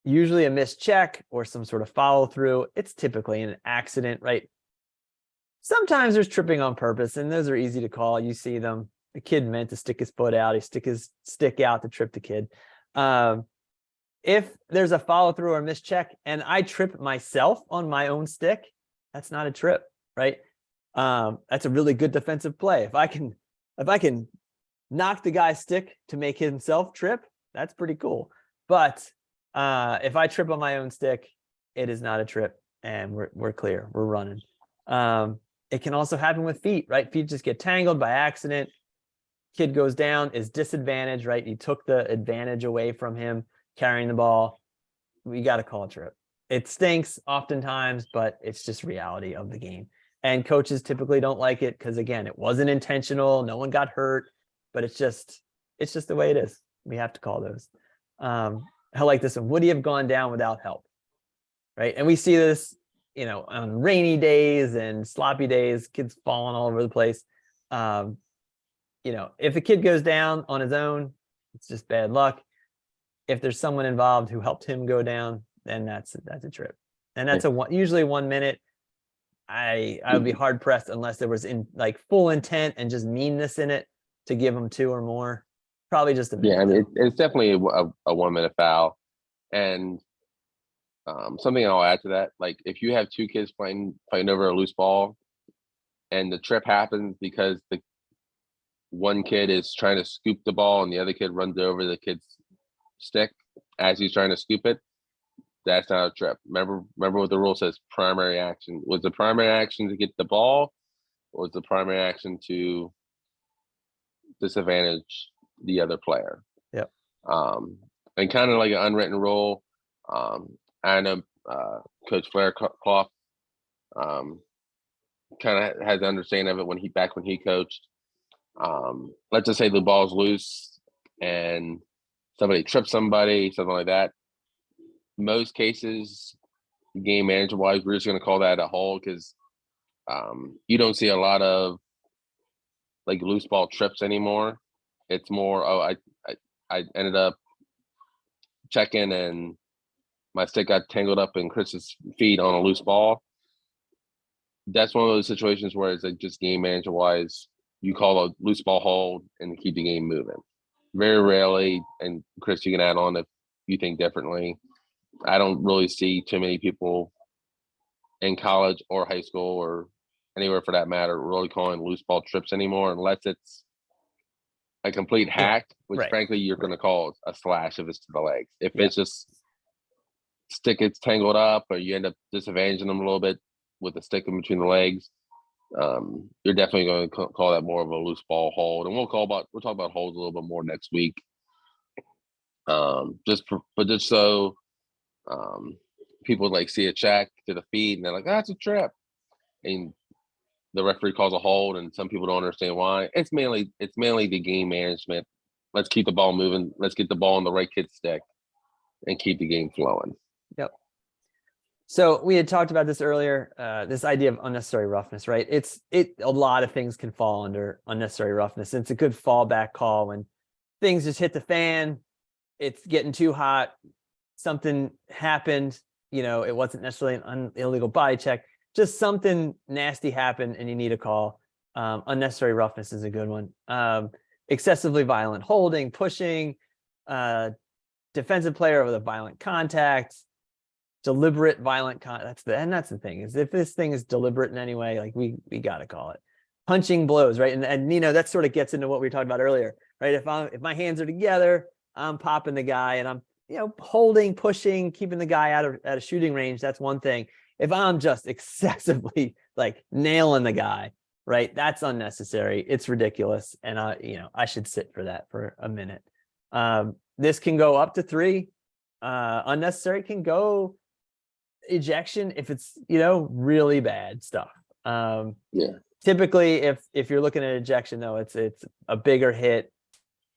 Usually a missed check or some sort of follow through. It's typically an accident, right? Sometimes there's tripping on purpose, and those are easy to call. You see them. The kid meant to stick his foot out. He stick his stick out to trip the kid. If there's a follow through or missed check, and I trip myself on my own stick, that's not a trip, right? That's a really good defensive play. If I can knock the guy's stick to make himself trip, that's pretty cool. But if I trip on my own stick, it is not a trip, and we're clear. We're running. It can also happen with feet, right? Feet just get tangled by accident. Kid goes down, is disadvantaged, right? You took the advantage away from him carrying the ball. We got to call a trip. It stinks oftentimes, but it's just reality of the game. And coaches typically don't like it because, again, it wasn't intentional. No one got hurt, but it's just the way it is. We have to call those. I like this one. Would he have gone down without help? Right. And we see this, on rainy days and sloppy days, kids falling all over the place. If a kid goes down on his own, it's just bad luck. If there's someone involved who helped him go down, then that's a trip. And that's usually 1 minute. I would be hard pressed unless there was full intent and just meanness in it to give them 2 or more. Probably just a minute. Yeah, I mean, it's definitely a 1 minute foul. And something I'll add to that, like if you have 2 kids fighting over a loose ball and the trip happens because the one kid is trying to scoop the ball and the other kid runs over the kid's stick as he's trying to scoop it, That's not a trip. Remember what the rule says, primary action. Was the primary action to get the ball, or was the primary action to disadvantage the other player? Yep. And kind of like an unwritten rule. I know Coach Flair Clough kind of has the understanding of it when he coached. Let's just say the ball's loose and somebody trips somebody, something like that. Most cases, game manager wise, we're just going to call that a hold because you don't see a lot of like loose ball trips anymore. It's more, I ended up checking and my stick got tangled up in Chris's feet on a loose ball. That's one of those situations where it's like just game manager wise, you call a loose ball hold and keep the game moving. Very rarely, and Chris, you can add on if you think differently. I don't really see too many people in college or high school or anywhere for that matter really calling loose ball trips anymore, unless it's a complete hack, which right, frankly you're going to call a slash if it's to the legs. If Yeah. it's just stick gets tangled up or you end up disadvantaging them a little bit with the stick in between the legs, you're definitely going to call that more of a loose ball hold. And we'll talk about holds a little bit more next week. Just so people like see a check to the feet and they're like, that's a trip, and the referee calls a hold, and some people don't understand why. It's mainly the game management. Let's keep the ball moving. Let's get the ball on the right kid's stick and keep the game flowing. Yep. So we had talked about this earlier, this idea of unnecessary roughness, right? A lot of things can fall under unnecessary roughness. It's a good fallback call when things just hit the fan, it's getting too hot, something happened, it wasn't necessarily an illegal body check, just something nasty happened and you need a call. Unnecessary roughness is a good one. Excessively violent holding, pushing, defensive player with a violent contact, deliberate violent contact. That's the thing, is if this thing is deliberate in any way, like we got to call it. Punching blows, right? And that sort of gets into what we were talking about earlier, right? If my hands are together, I'm popping the guy and I'm holding, pushing, keeping the guy out of shooting range, that's one thing. If I'm just excessively like nailing the guy, right, that's unnecessary. It's ridiculous. And I should sit for that for a minute. This can go up to 3. Unnecessary can go ejection if it's, really bad stuff. Typically if you're looking at ejection though, it's a bigger hit.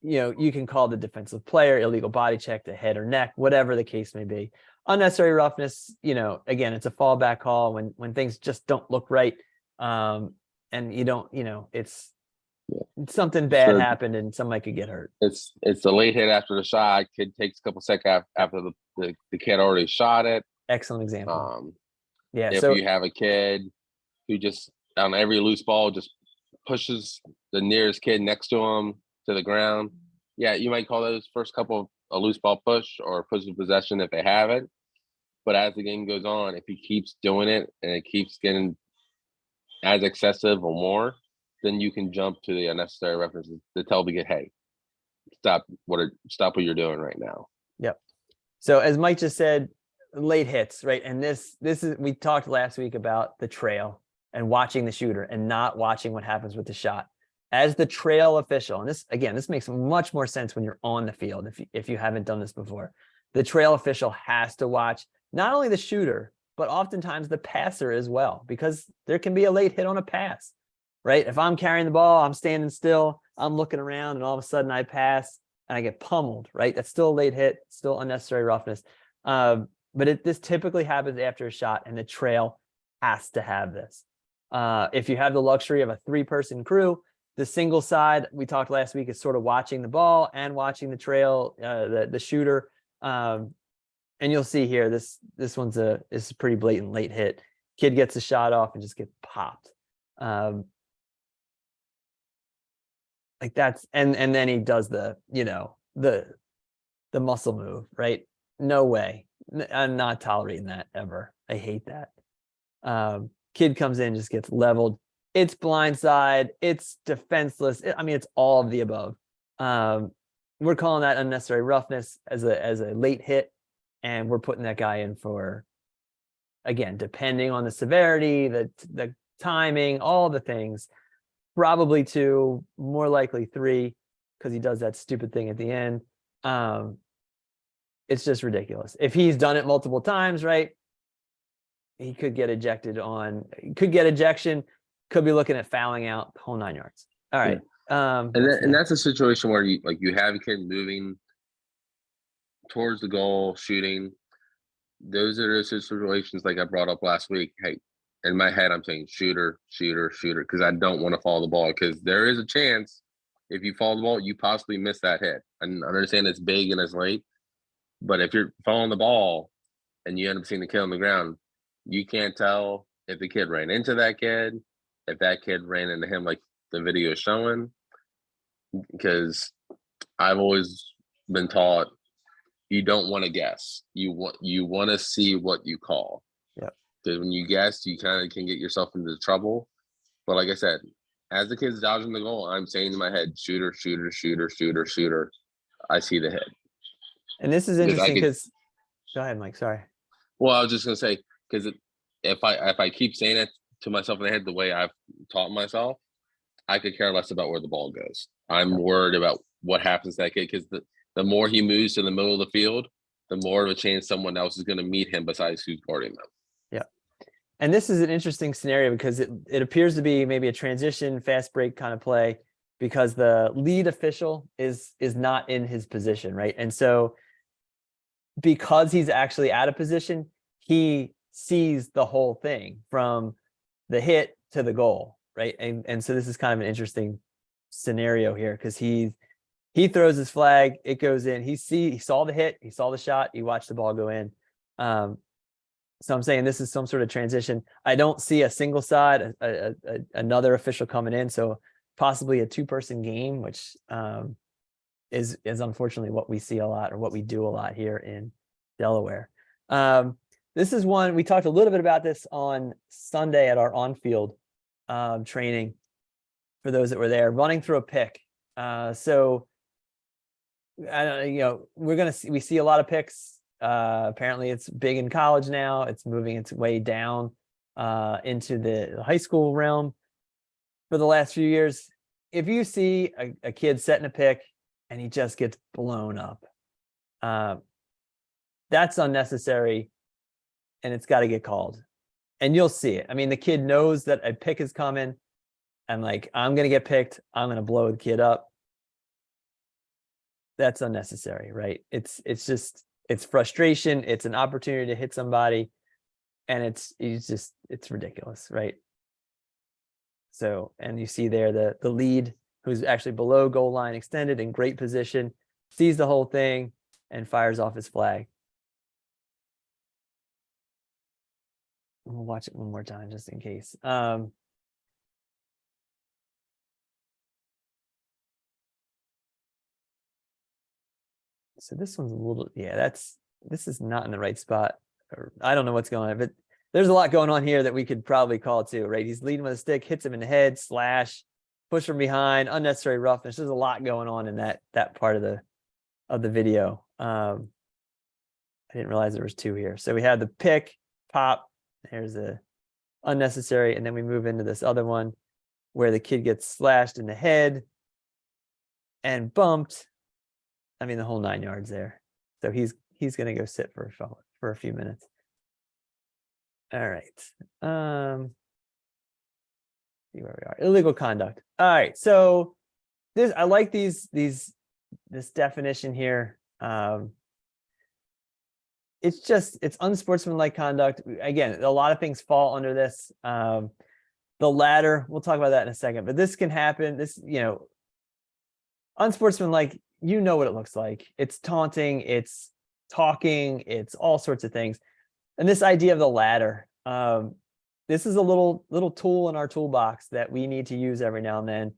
You can call the defensive player, illegal body check to head or neck, whatever the case may be. Unnecessary roughness, again, it's a fallback call when things just don't look right. And you don't, it's something bad happened and somebody could get hurt. It's the late hit after the shot. Kid takes a couple seconds after the kid already shot it. Excellent example. If you have a kid who just on every loose ball just pushes the nearest kid next to him to the ground, you might call those first couple a loose ball push or push of possession if they have it. But as the game goes on, if he keeps doing it and it keeps getting as excessive or more, then you can jump to the unnecessary references to tell the kid, hey, stop what you're doing right now. Yep. So as Mike just said, late hits, right? And this is, we talked last week about the trail and watching the shooter and not watching what happens with the shot. As the trail official, and this makes much more sense when you're on the field if you haven't done this before. The trail official has to watch not only the shooter, but oftentimes the passer as well, because there can be a late hit on a pass, right? If I'm carrying the ball, I'm standing still, I'm looking around, and all of a sudden I pass and I get pummeled, right? That's still a late hit, still unnecessary roughness. But this typically happens after a shot, and the trail has to have this. If you have the luxury of a 3-person crew, the single side we talked last week is sort of watching the ball and watching the trail, the shooter. And you'll see here, this one's a pretty blatant late hit. Kid gets a shot off and just gets popped. Like that's, and then he does the muscle move, right? No way. I'm not tolerating that ever. I hate that. Kid comes in, just gets leveled. It's blindside. It's defenseless. It's all of the above. We're calling that unnecessary roughness as a late hit. and we're putting that guy in for, again, depending on the severity, the timing, all the things, probably 2, more likely 3, because he does that stupid thing at the end. It's just ridiculous. If he's done it multiple times, right, he could get ejected could get ejection, could be looking at fouling out the whole 9 yards. All right. And that's a situation where you have a kid moving towards the goal, shooting. Those are those situations like I brought up last week. Hey, in my head, I'm saying shooter, shooter, shooter, because I don't want to fall the ball, because there is a chance if you fall the ball, you possibly miss that hit. And I understand it's big and it's late, but if you're falling the ball and you end up seeing the kid on the ground, you can't tell if the kid ran into that kid, if that kid ran into him like the video is showing, because I've always been taught you don't want to guess. You want to see what you call. Yeah. Because when you guess, you kind of can get yourself into trouble. But like I said, as the kid's dodging the goal, I'm saying in my head, shooter, shooter, shooter, shooter, shooter. I see the hit. And this is interesting because, go ahead, Mike. Sorry. Well, I was just gonna say, because if I keep saying it to myself in the head the way I've taught myself, I could care less about where the ball goes. I'm worried about what happens to that kid, because the more he moves to the middle of the field, the more of a chance someone else is going to meet him besides who's guarding them. Yeah. And this is an interesting scenario because it appears to be maybe a transition, fast break kind of play, because the lead official is not in his position, right? And so because he's actually out of position, he sees the whole thing from the hit to the goal, right? And so this is kind of an interesting scenario here, because he throws his flag, it goes in. He saw the hit, he saw the shot, he watched the ball go in. So I'm saying this is some sort of transition. I don't see a single side, another official coming in. So possibly a 2-person game, which is unfortunately what we see a lot, or what we do a lot here in Delaware. This is one, we talked a little bit about this on Sunday at our on-field training for those that were there, running through a pick. So I don't, we see a lot of picks. Apparently it's big in college now. It's moving its way down into the high school realm for the last few years. If you see a kid setting a pick and he just gets blown up, that's unnecessary, and it's got to get called. And you'll see it. I mean, the kid knows that a pick is coming, and like, I'm going to get picked, I'm going to blow the kid up. That's unnecessary, right? It's frustration. It's an opportunity to hit somebody, and it's ridiculous, right? So, and you see there the lead, who's actually below goal line, extended in great position, sees the whole thing and fires off his flag. We'll watch it one more time just in case. So this one's a little, this is not in the right spot. Or I don't know what's going on, but there's a lot going on here that we could probably call too, right? He's leading with a stick, hits him in the head, slash, push from behind, unnecessary roughness. There's a lot going on in that part of the video. I didn't realize there was 2 here. So we had the pick, pop, here's the unnecessary, and then we move into this other one where the kid gets slashed in the head and bumped. I mean, the whole 9 yards there. So he's going to go sit for a few minutes. All right. See where we are. Illegal conduct. All right. So I like this definition here. It's unsportsmanlike conduct. Again, a lot of things fall under this. The ladder, we'll talk about that in a second, but this can happen. This, unsportsmanlike, you know what it looks like. It's taunting, it's talking, it's all sorts of things. And this idea of the ladder, this is a little tool in our toolbox that we need to use every now and then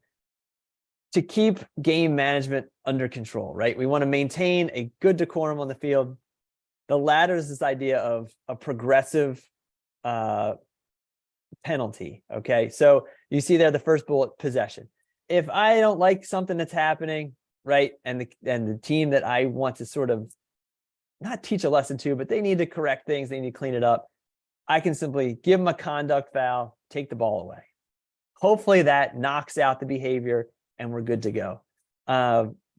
to keep game management under control, right? We want to maintain a good decorum on the field. The ladder is this idea of a progressive penalty, okay? So you see there the first bullet, possession. If I don't like something that's happening, right, and the team that I want to sort of not teach a lesson to, but they need to correct things. They need to clean it up. I can simply give them a conduct foul, take the ball away. Hopefully that knocks out the behavior and we're good to go.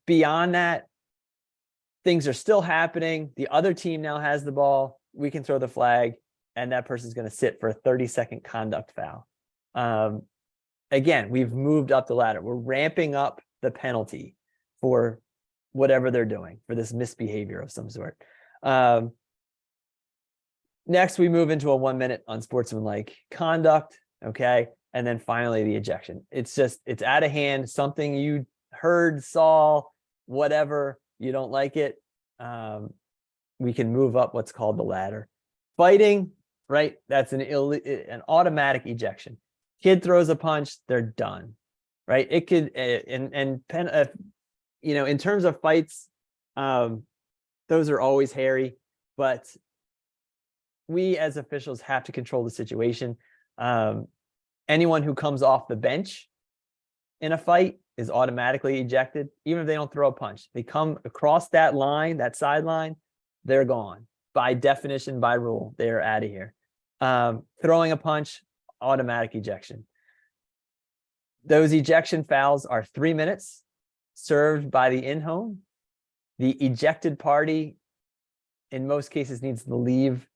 Beyond that, things are still happening. The other team now has the ball. We can throw the flag and that person's going to sit for a 30-second conduct foul. Again, we've moved up the ladder. We're ramping up the penalty for whatever they're doing, for this misbehavior of some sort. Next, we move into a 1 minute unsportsmanlike conduct. Okay. And then finally the ejection. It's out of hand, something you heard, saw, whatever, you don't like it. We can move up what's called the ladder. Fighting, right? That's an automatic ejection. Kid throws a punch, they're done, right? It could, in terms of fights, those are always hairy, but we as officials have to control the situation. Anyone who comes off the bench in a fight is automatically ejected, even if they don't throw a punch. They come across that line, that sideline, they're gone. By definition, by rule, they're out of here. Throwing a punch, automatic ejection. Those ejection fouls are 3 minutes, served by the in-home. The ejected party, in most cases, needs to leave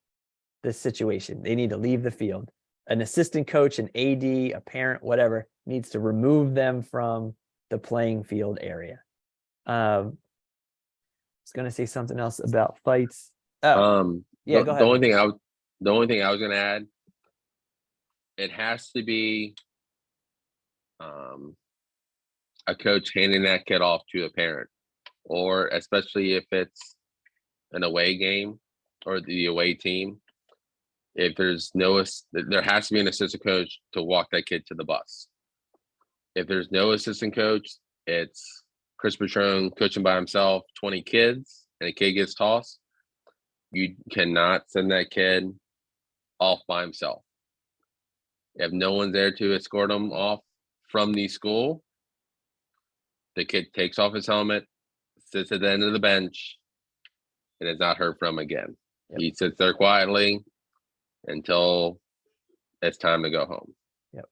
the situation. They need to leave the field. An assistant coach, an AD, a parent, whatever, needs to remove them from the playing field area. I was going to say something else about fights. Oh, yeah, go ahead. The only thing I was going to add, it has to be a coach handing that kid off to a parent, or especially if it's an away game or the away team. If there's there has to be an assistant coach to walk that kid to the bus. If there's no assistant coach, it's Chris Petrone coaching by himself, 20 kids, and a kid gets tossed. You cannot send that kid off by himself. If no one's there to escort him off from the school, the kid takes off his helmet, sits at the end of the bench, and is not heard from again. Yep. He sits there quietly until it's time to go home. Yep.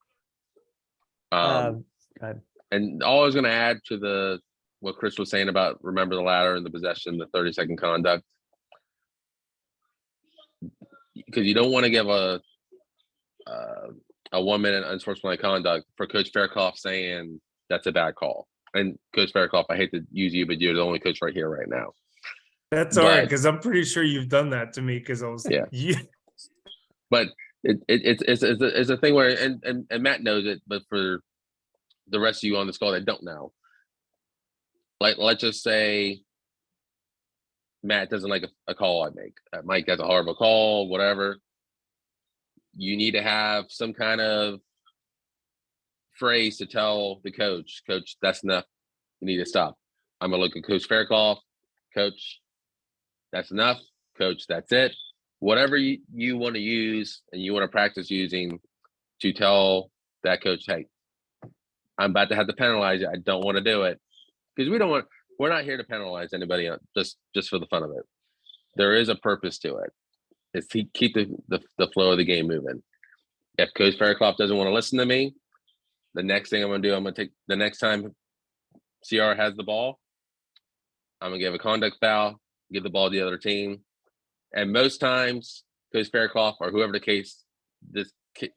Go ahead. And all I was going to add to what Chris was saying about remember the ladder and the possession, the 30-second conduct, because you don't want to give a 1 minute unsportsmanlike conduct for Coach Fairclough saying that's a bad call. And Coach Fairclough, I hate to use you, but you're the only coach right here right now. That's all right, because I'm pretty sure you've done that to me because I was But it's a thing where and Matt knows it, but for the rest of you on this call that don't know, like let's just say Matt doesn't like a call I make. Mike has a horrible call, whatever. You need to have some kind of phrase to tell the coach, that's enough. You need to stop. I'm gonna look at Coach Fairclough. Coach, that's enough. Coach, that's it. Whatever you want to use and you want to practice using to tell that coach, hey, I'm about to have to penalize you. I don't want to do it. Because we're not here to penalize anybody just for the fun of it. There is a purpose to it. It's to keep the flow of the game moving. If Coach Fairclough doesn't want to listen to me, the next thing I'm going to do, I'm going to take the next time CR has the ball, I'm going to give a conduct foul, give the ball to the other team. And most times, Coach Fairclough or whoever the case,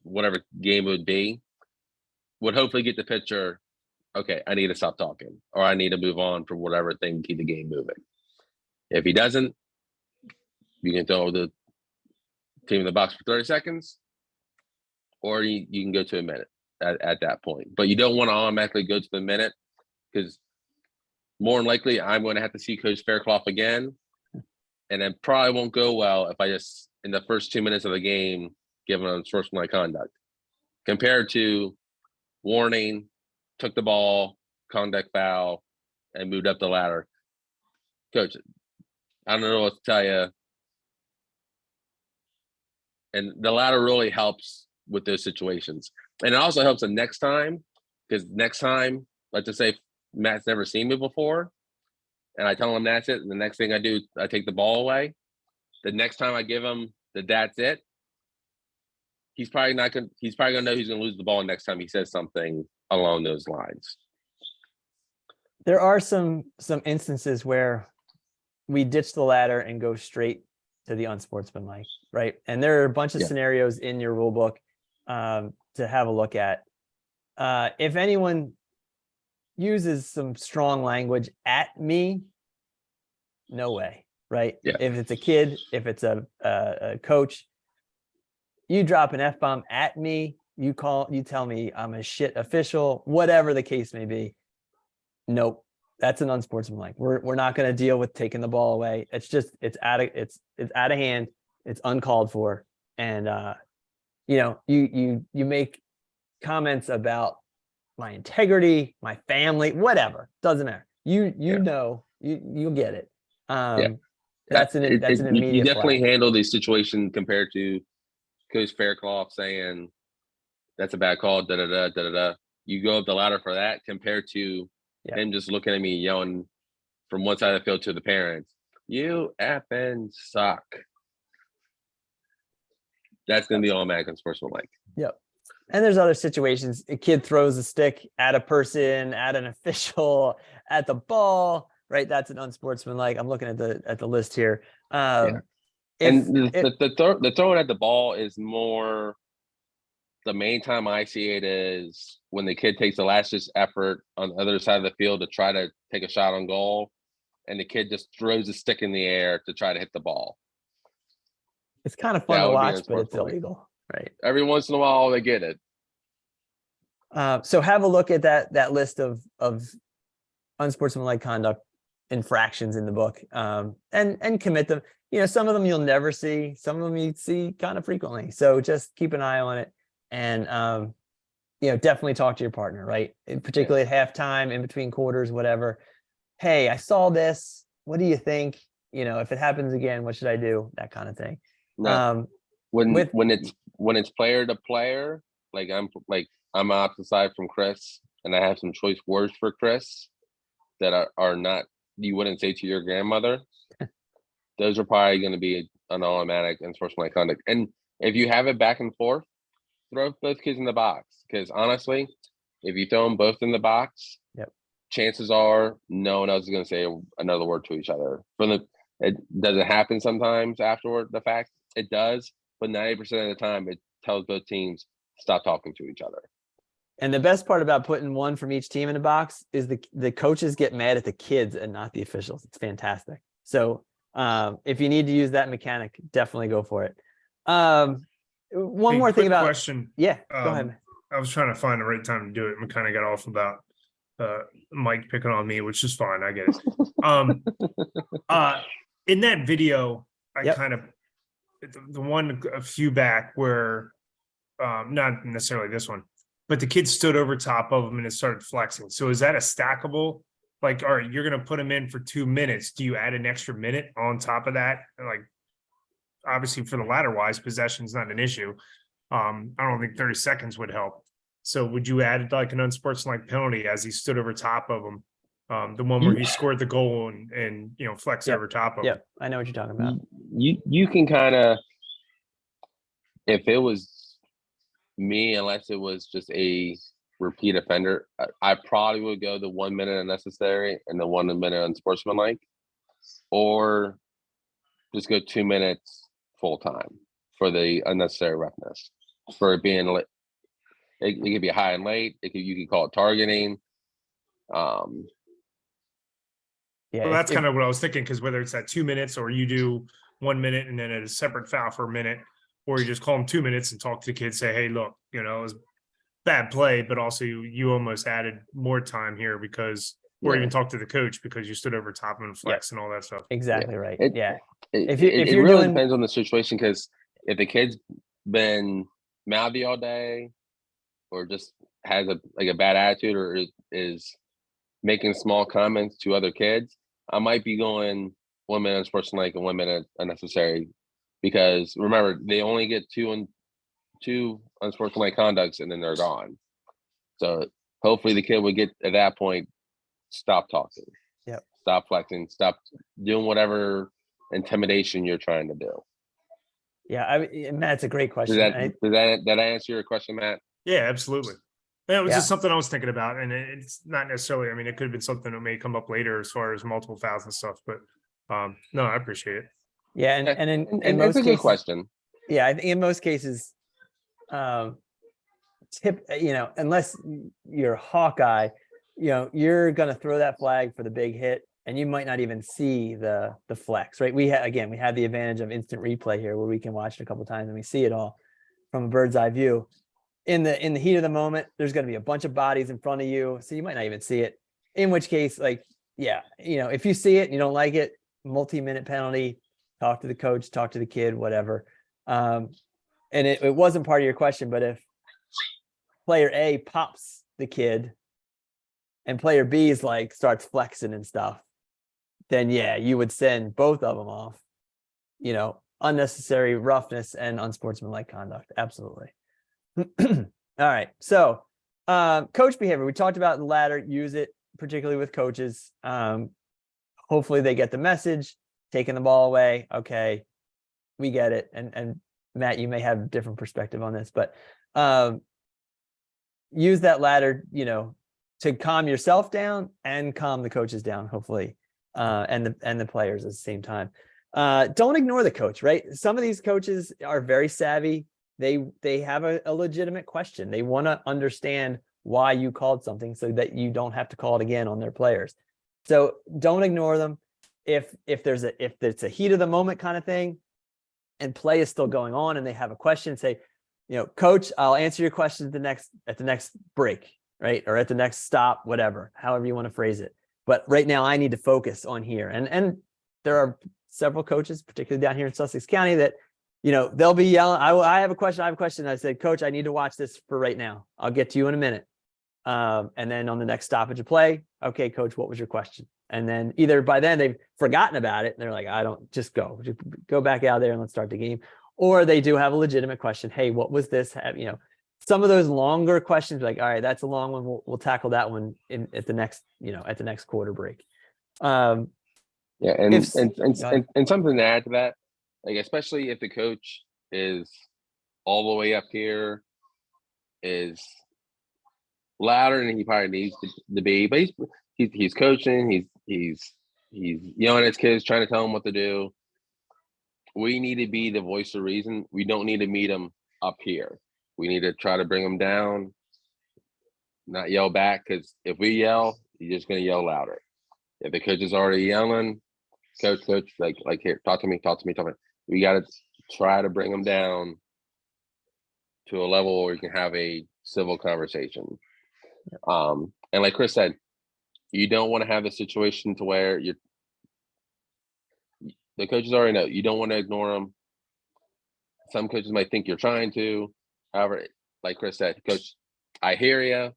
whatever game would be, would hopefully get the picture, okay, I need to stop talking, or I need to move on for whatever thing to keep the game moving. If he doesn't, you can throw the team in the box for 30 seconds, or you can go to a minute at that point. But you don't want to automatically go to the minute, because more than likely I'm going to have to see Coach Fairclough again, and it probably won't go well if I just, in the first 2 minutes of the game, give an unsportsmanlike conduct. Compared to warning, took the ball, conduct foul, and moved up the ladder. Coach, I don't know what to tell you. And the ladder really helps with those situations. And it also helps the next time, because next time, let's just say Matt's never seen me before, and I tell him that's it, and the next thing I do, I take the ball away. The next time I give him the that's it, he's probably not gonna. He's probably gonna know he's gonna lose the ball next time he says something along those lines. There are some instances where we ditch the ladder and go straight to the unsportsmanlike, right? And there are a bunch of Yeah. scenarios in your rule book to have a look at. If anyone uses some strong language at me, no way, right? Yeah. If it's a kid, if it's a coach, you drop an F-bomb at me, you tell me I'm a shit official, whatever the case may be. Nope. That's an unsportsmanlike. We're not going to deal with taking the ball away. It's just, it's out of hand. It's uncalled for. And, you make comments about my integrity, my family, whatever, doesn't matter. You'll get it. That's an You immediate definitely flag. handle the situation compared to Coach Faircloth saying that's a bad call, da da da da da da. You go up the ladder for that compared to him just looking at me yelling from one side of the field to the parents, "You effing suck." That's gonna be automatic unsportsmanlike. Yep. And there's other situations. A kid throws a stick at a person, at an official, at the ball, right? That's an unsportsmanlike. I'm looking at the list here. And the throwing at the ball is more. The main time I see it is when the kid takes the last just effort on the other side of the field to try to take a shot on goal, and the kid just throws a stick in the air to try to hit the ball. It's kind of fun That to would be watch, but it's unsportsmanlike. illegal, right? Every once in a while, they get it. So have a look at that list of unsportsmanlike conduct infractions in the book, and commit them. Some of them you'll never see, some of them you see kind of frequently. So just keep an eye on it, and definitely talk to your partner, right? Particularly at halftime, in between quarters, whatever. Hey, I saw this. What do you think? If it happens again, what should I do? That kind of thing. No. When it's player to player, I'm opposite side from Chris, and I have some choice words for Chris that are not, you wouldn't say to your grandmother. Those are probably going to be an automatic unsportsmanlike conduct. And if you have it back and forth, throw both kids in the box, because honestly, if you throw them both in the box, chances are no one else is going to say another word to each other. It doesn't happen sometimes afterward the fact. It does, but 90% of the time it tells both teams stop talking to each other. And the best part about putting one from each team in a box is the coaches get mad at the kids and not the officials. It's fantastic. So if you need to use that mechanic, definitely go for it. One more thing about question. Yeah, go ahead. I was trying to find the right time to do it. We kind of got off about Mike picking on me, which is fine. I get it. In that video, I kind of the one a few back where not necessarily this one, but the kid stood over top of him and it started flexing. So is that a stackable? Like, all right, you're going to put him in for 2 minutes. Do you add an extra minute on top of that? Like, obviously for the ladder wise, possession's not an issue. I don't think 30 seconds would help. So would you add like an unsportsmanlike penalty as he stood over top of him? The one where he scored the goal and flexed over top of him. I know what you're talking about. You can kind of, if it was me, unless it was just a repeat offender, I probably would go the 1 minute unnecessary and the 1 minute unsportsmanlike, or just go 2 minutes full time for the unnecessary roughness, for it being late. It could be high and late. You could call it targeting. Well, that's kind of what I was thinking, because whether it's at 2 minutes or you do 1 minute and then a separate foul for a minute, or you just call them 2 minutes and talk to the kid, say, hey, look, it was bad play, but also you almost added more time here because, or even talk to the coach because you stood over top of him and flex and all that stuff. Exactly right. It If you're really doing, depends on the situation, because if the kid's been mouthy all day, or just has a bad attitude, or is making small comments to other kids, I might be going 1 minute unsportsmanlike and 1 minute unnecessary, because remember, they only get two unsportsmanlike conducts and then they're gone. So hopefully the kid would get at that point, stop talking. Yep. Stop flexing. Stop doing whatever intimidation you're trying to do. Yeah, Matt, it's a great Does question. that answer your question, Matt? Yeah, absolutely. That was Yeah. just something I was thinking about, and it's not necessarily. I mean, it could have been something that may come up later as far as multiple fouls and stuff. But no, I appreciate it. Yeah, Yeah, and in And most it's a good cases, question. yeah, I think in most cases, unless you're Hawkeye, you're gonna throw that flag for the big hit, and you might not even see the flex, right? We have the advantage of instant replay here, where we can watch it a couple times and we see it all from a bird's eye view. In the heat of the moment, there's gonna be a bunch of bodies in front of you, so you might not even see it. In which case, if you see it and you don't like it, multi-minute penalty. Talk to the coach, talk to the kid, whatever. And it wasn't part of your question, but if player A pops the kid and player B is starts flexing and stuff, then yeah, you would send both of them off. Unnecessary roughness and unsportsmanlike conduct. Absolutely. All right. So coach behavior, we talked about the ladder, use it particularly with coaches. Hopefully they get the message, taking the ball away. Okay, we get it. And Matt, you may have a different perspective on this, but use that ladder, to calm yourself down and calm the coaches down, hopefully, and the players at the same time. Don't ignore the coach, right? Some of these coaches are very savvy. They have a legitimate question. They want to understand why you called something so that you don't have to call it again on their players. So don't ignore them. If it's a heat of the moment kind of thing and play is still going on and they have a question, say, coach, I'll answer your question at the next break, right? Or at the next stop, whatever, however you want to phrase it. But right now I need to focus on here. And there are several coaches, particularly down here in Sussex County, that, they'll be yelling, I have a question. I said, coach, I need to watch this for right now. I'll get to you in a minute. And then on the next stoppage of play, okay, coach, what was your question? And then either by then they've forgotten about it and they're like, I don't, just go back out there and let's start the game. Or they do have a legitimate question. Hey, what was this? Some of those longer questions, like, all right, that's a long one. We'll tackle that one at the next quarter break. Yeah, and something to add to that, like especially if the coach is all the way up here, is louder than he probably needs to be, but he's coaching, he's yelling at his kids, trying to tell them what to do. We need to be the voice of reason. We don't need to meet him up here. We need to try to bring him down, not yell back, because if we yell, he's just going to yell louder. If the coach is already yelling, coach, like here, talk to me. We got to try to bring him down to a level where you can have a civil conversation. And like Chris said, you don't want to have a situation to where the coaches already know you don't want to ignore them. Some coaches might think you're trying to. However, like Chris said, coach, I hear you.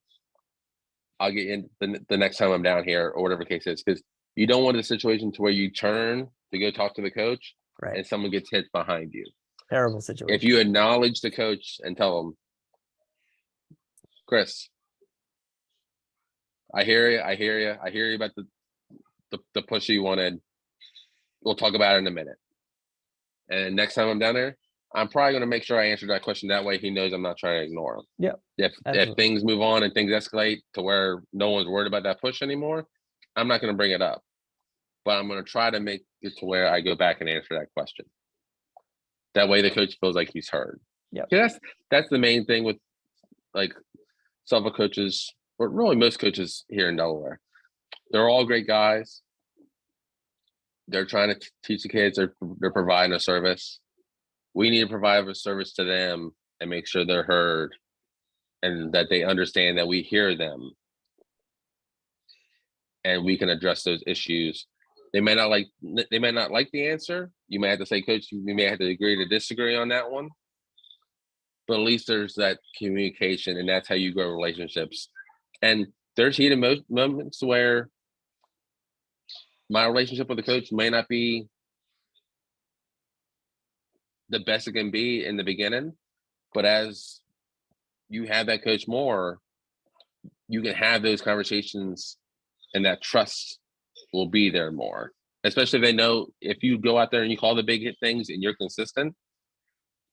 I'll get in the next time I'm down here or whatever the case is, because you don't want a situation to where you turn to go talk to the coach, right, and someone gets hit behind you. Terrible situation. If you acknowledge the coach and tell him, Chris, I hear you. I hear you about the push you wanted. We'll talk about it in a minute. And next time I'm down there, I'm probably going to make sure I answer that question. That way he knows I'm not trying to ignore him. Yeah. If things move on and things escalate to where no one's worried about that push anymore, I'm not going to bring it up. But I'm going to try to make it to where I go back and answer that question. That way the coach feels like he's heard. Yeah. That's the main thing with like several coaches, or really most coaches here in Delaware. They're all great guys. They're trying to teach the kids. They're providing a service. We need to provide a service to them and make sure they're heard and that they understand that we hear them and we can address those issues. They may not like the answer. You may have to say, coach, we may have to agree to disagree on that one. But at least there's that communication, and that's how you grow relationships. And there's heated moments where my relationship with the coach may not be the best it can be in the beginning, but as you have that coach more, you can have those conversations and that trust will be there more, especially if they know if you go out there and you call the big hit things and you're consistent,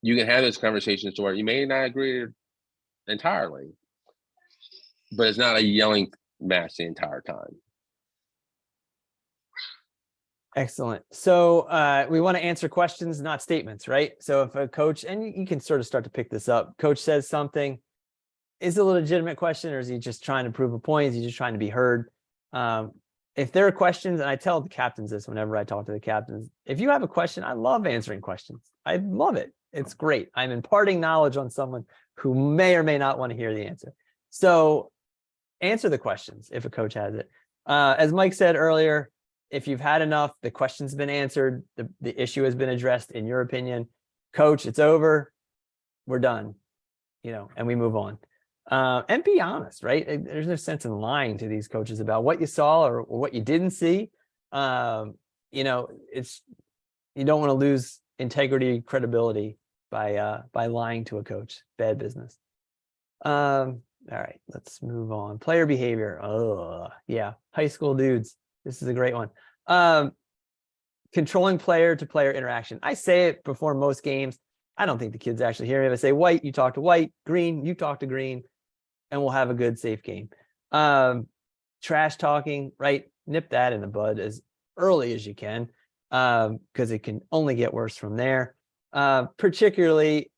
you can have those conversations to where you may not agree entirely, but it's not a yelling match the entire time. Excellent. So we want to answer questions, not statements, right? So if a coach, and you can sort of start to pick this up, coach says something, is it a legitimate question, or is he just trying to prove a point? Is he just trying to be heard? If there are questions, and I tell the captains this whenever I talk to the captains, if you have a question, I love answering questions. I love it. It's great. I'm imparting knowledge on someone who may or may not want to hear the answer. So answer the questions if a coach has it. As Mike said earlier, if you've had enough, the question's been answered, the issue has been addressed, in your opinion, coach, it's over, we're done, and we move on. And be honest, right? There's no sense in lying to these coaches about what you saw or what you didn't see. It's, you don't want to lose integrity, credibility by lying to a coach. Bad business. All right, let's move on. Player behavior. Oh, yeah. High school dudes. This is a great one. Controlling player to player interaction. I say it before most games. I don't think the kids actually hear me. If I say white, you talk to white, green, you talk to green, and we'll have a good, safe game. Trash talking, right? Nip that in the bud as early as you can, because it can only get worse from there. Particularly,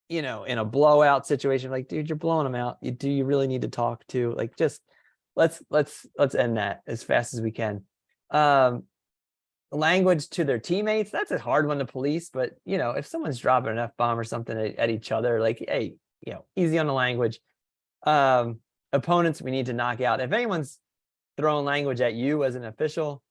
in a blowout situation, like, dude, you're blowing them out. Do you really need to talk to? Like, just let's end that as fast as we can. Language to their teammates, that's a hard one to police, but if someone's dropping an F-bomb or something at each other, like, hey, easy on the language. Opponents we need to knock out. If anyone's throwing language at you as an official,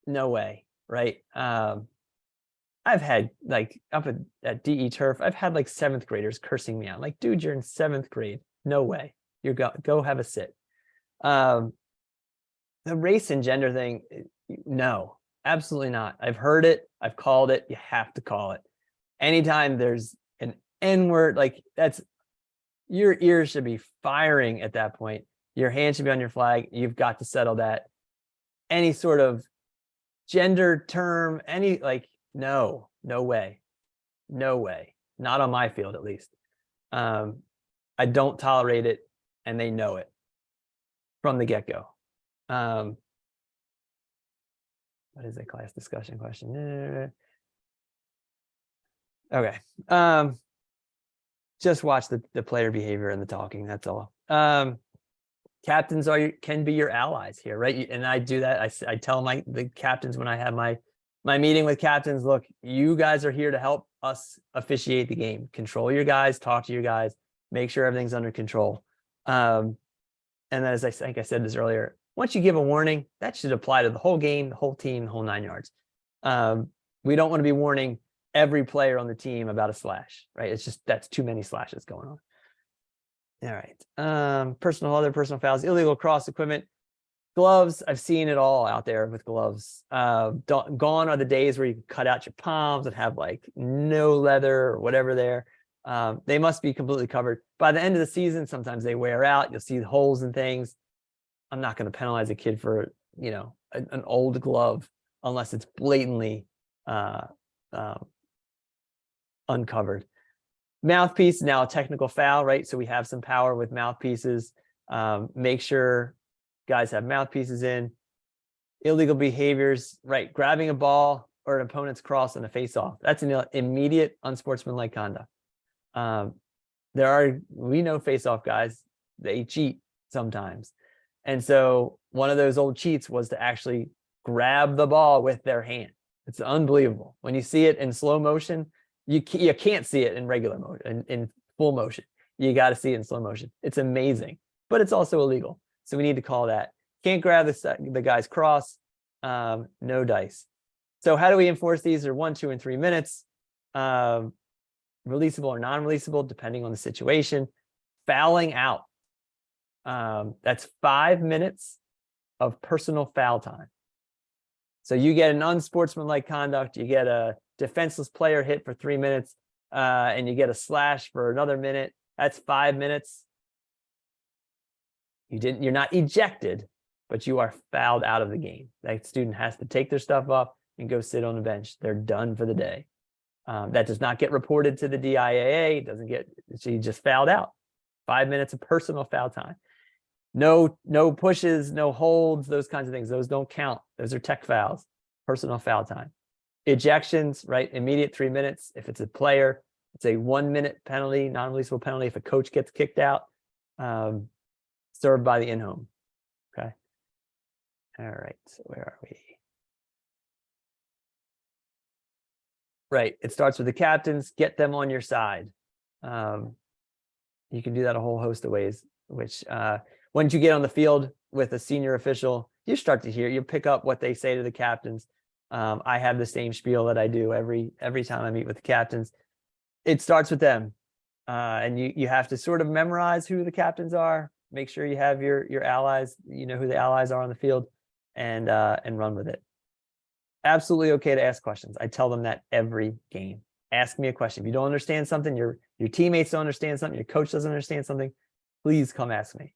no way, right? I've had, like, up at DE Turf, I've had like 7th graders cursing me out. Like, dude, you're in 7th grade. No way. You go have a sit. The race and gender thing, no, absolutely not. I've heard it. I've called it. You have to call it. Anytime there's an N-word, like, that's, your ears should be firing at that point. Your hand should be on your flag. You've got to settle that. Any sort of gender term, no way. No way. Not on my field, at least. I don't tolerate it, and they know it from the get-go. What is a class discussion question? Okay. Just watch the player behavior and the talking. That's all. Captains can be your allies here, right? And I do that. I tell the captains when I have my meeting with captains, look, you guys are here to help us officiate the game. Control your guys, talk to your guys, make sure everything's under control. And then, as I think I said this earlier, once you give a warning, that should apply to the whole game, the whole team, the whole 9 yards. We don't want to be warning every player on the team about a slash, right? It's just, that's too many slashes going on. All right. Personal fouls, illegal cross equipment, gloves. I've seen it all out there with gloves. Gone are the days where you can cut out your palms and have like no leather or whatever there. They must be completely covered. By the end of the season, sometimes they wear out. You'll see holes and things. I'm not going to penalize a kid for, an old glove unless it's blatantly uncovered. Mouthpiece, now a technical foul, right? So we have some power with mouthpieces. Make sure guys have mouthpieces in. Illegal behaviors, right? Grabbing a ball or an opponent's cross in a face-off. That's an immediate unsportsmanlike conduct. We know face-off guys, they cheat sometimes. And so one of those old cheats was to actually grab the ball with their hand. It's unbelievable. When you see it in slow motion, you can't see it in regular motion, in full motion. You got to see it in slow motion. It's amazing, but it's also illegal. So we need to call that. Can't grab the guy's cross, no dice. So how do we enforce these? They're 1, 2, and 3 minutes. Releasable or non-releasable, depending on the situation. Fouling out. That's 5 minutes of personal foul time. So you get an unsportsmanlike conduct, you get a defenseless player hit for 3 minutes, and you get a slash for another minute. That's 5 minutes. You're not ejected, but you are fouled out of the game. That student has to take their stuff off and go sit on the bench. They're done for the day. That does not get reported to the DIAA. Doesn't get, she just fouled out. 5 minutes of personal foul time. No pushes, no holds, those kinds of things. Those don't count. Those are tech fouls, personal foul time. Ejections, right? Immediate 3 minutes. If it's a player, it's a 1 minute penalty, non-releasable penalty. If a coach gets kicked out, served by the in-home. Okay. All right. So where are we? Right. It starts with the captains. Get them on your side. You can do that a whole host of ways, which once you get on the field with a senior official, you start to hear, you pick up what they say to the captains. I have the same spiel that I do every time I meet with the captains. It starts with them. And you have to sort of memorize who the captains are, make sure you have your allies, you know who the allies are on the field, and run with it. Absolutely okay to ask questions. I tell them that every game. Ask me a question. If you don't understand something, your teammates don't understand something, your coach doesn't understand something, please come ask me.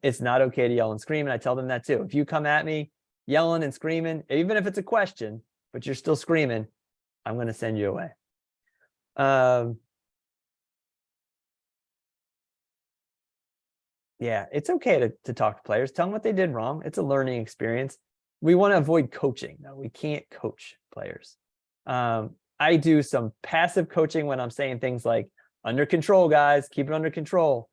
It's not okay to yell and scream, and I tell them that too. If you come at me yelling and screaming, even if it's a question, but you're still screaming, I'm going to send you away. Yeah, it's okay to talk to players. Tell them what they did wrong. It's a learning experience. We want to avoid coaching. No, we can't coach players. I do some passive coaching when I'm saying things like, under control, guys, keep it under control,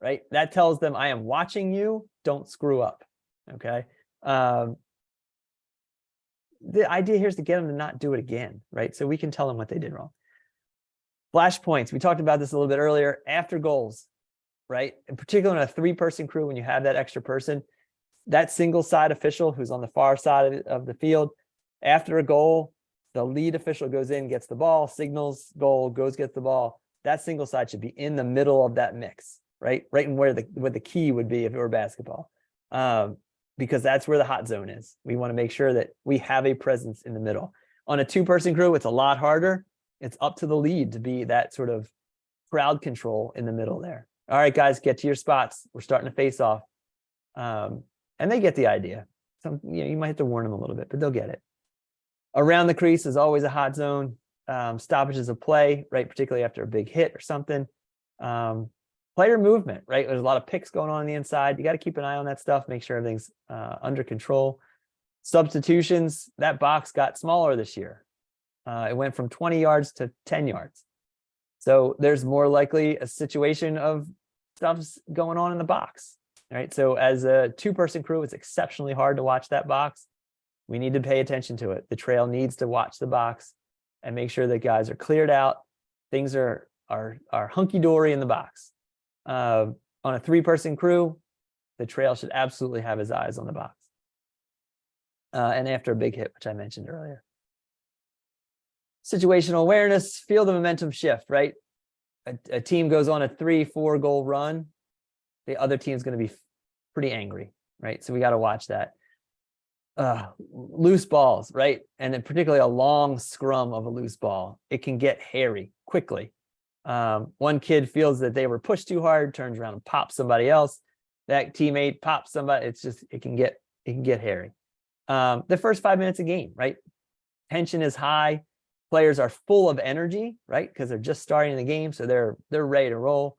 right? That tells them I am watching you, don't screw up, okay? The idea here is to get them to not do it again, right? So we can tell them what they did wrong. Flash points, we talked about this a little bit earlier, after goals, right? In particular in a 3-person crew, when you have that extra person, that single side official who's on the far side of the field, after a goal, the lead official goes in, gets the ball, signals goal, gets the ball. That single side should be in the middle of that mix, right? Right in where the key would be if it were basketball. Because that's where the hot zone is. We want to make sure that we have a presence in the middle. On a 2-person crew, it's a lot harder. It's up to the lead to be that sort of crowd control in the middle there. All right, guys, get to your spots. We're starting to face off. And they get the idea. You might have to warn them a little bit, but they'll get it. Around the crease is always a hot zone. Stoppages of play, right? Particularly after a big hit or something. Player movement, right? There's a lot of picks going on the inside. You got to keep an eye on that stuff. Make sure everything's under control. Substitutions, that box got smaller this year. It went from 20 yards to 10 yards. So there's more likely a situation of stuff's going on in the box, right? So as a 2-person crew, it's exceptionally hard to watch that box. We need to pay attention to it. The trail needs to watch the box and make sure that guys are cleared out. Things are hunky-dory in the box. On a 3-person crew, the trail should absolutely have his eyes on the box. And after a big hit, which I mentioned earlier. Situational awareness, feel the momentum shift, right? A team goes on a 3-4 goal run. The other team's going to be pretty angry, right? So we got to watch that. Loose balls, right? And then particularly a long scrum of a loose ball. It can get hairy quickly. One kid feels that they were pushed too hard, turns around and pops somebody else. That teammate pops somebody. It can get hairy. The first 5 minutes of game, right? Tension is high. Players are full of energy, right? Because they're just starting the game, so they're ready to roll.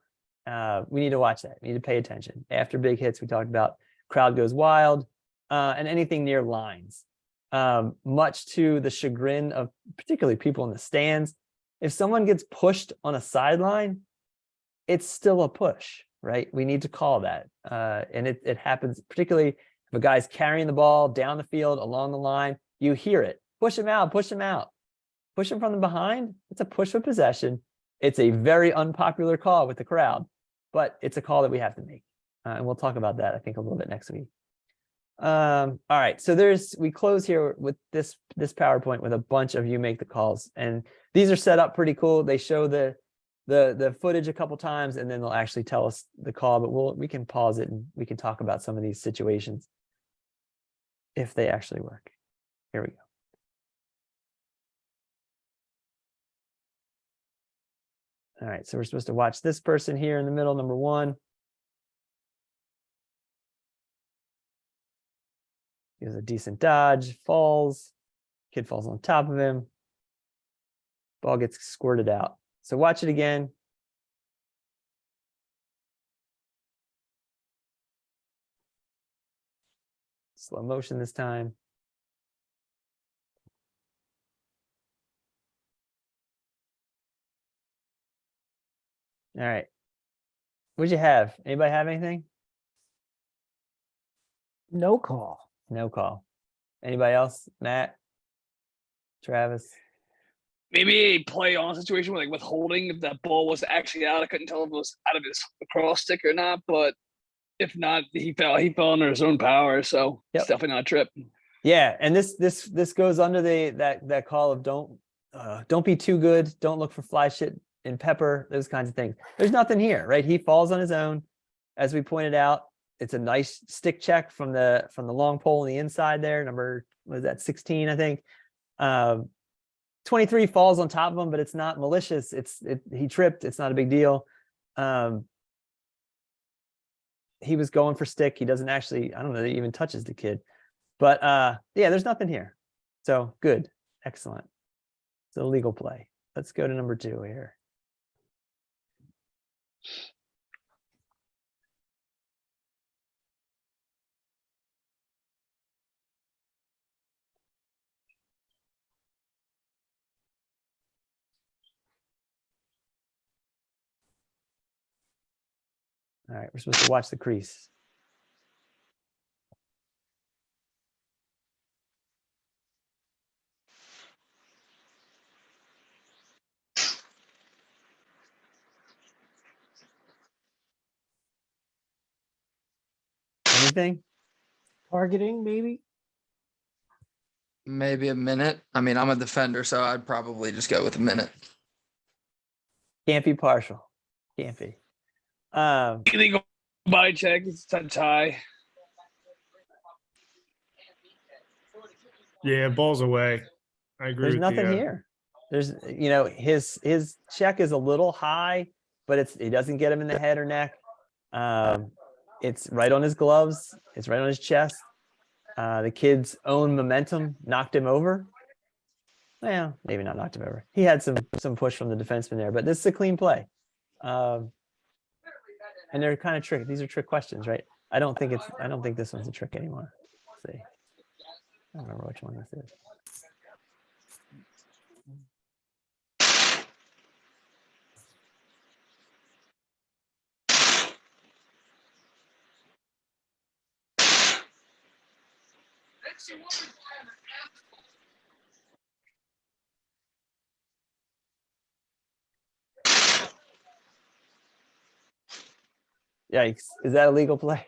We need to watch that. We need to pay attention. After big hits, we talked about crowd goes wild, and anything near lines. Much to the chagrin of particularly people in the stands, if someone gets pushed on a sideline, it's still a push, right? We need to call that. And it happens particularly if a guy's carrying the ball down the field along the line, you hear it. Push him out, push him out. Push him from the behind, it's a push for possession. It's a very unpopular call with the crowd, but it's a call that we have to make. And we'll talk about that, I think, a little bit next week. All right, so we close here with this PowerPoint with a bunch of you make the calls. And these are set up pretty cool. They show the footage a couple times, and then they'll actually tell us the call, but we can pause it and we can talk about some of these situations if they actually work. Here we go. All right, so we're supposed to watch this person here in the middle, number 1. Gives a decent dodge, falls. Kid falls on top of him. Ball gets squirted out. So watch it again. Slow motion this time. All right. What'd you have? Anybody have anything? No call. No call. Anybody else? Matt? Travis? Maybe a play on situation where like withholding if that ball was actually out. I couldn't tell if it was out of his cross stick or not, but if not, he fell under his own power. So Yep. it's definitely not a trip. Yeah, and this goes under that call of don't be too good, don't look for fly shit in pepper, those kinds of things. There's nothing here, right? He falls on his own. As we pointed out, it's a nice stick check from the long pole on the inside there. Number, what is that, 16, I think. 23 falls on top of him, but it's not malicious. He tripped. It's not a big deal. He was going for stick. He doesn't actually, I don't know that he even touches the kid. But yeah, there's nothing here. So good. Excellent. It's a legal play. Let's go to number 2 here. All right, we're supposed to watch the crease. Anything? Targeting, maybe? Maybe a minute. I mean, I'm a defender, so I'd probably just go with a minute. Can't be partial. Can't be. Illegal body check. It's a tie. Yeah, ball's away. I agree There's with nothing you. here. There's, his check is a little high, but it doesn't get him in the head or neck. It's right on his gloves. It's right on his chest. The kid's own momentum knocked him over. Well, maybe not knocked him over. He had some push from the defenseman there, but this is a clean play. And they're kind of trick. These are trick questions, right? I don't think this one's a trick anymore. Let's see. I don't remember which one this is. Yikes. Is that a legal play?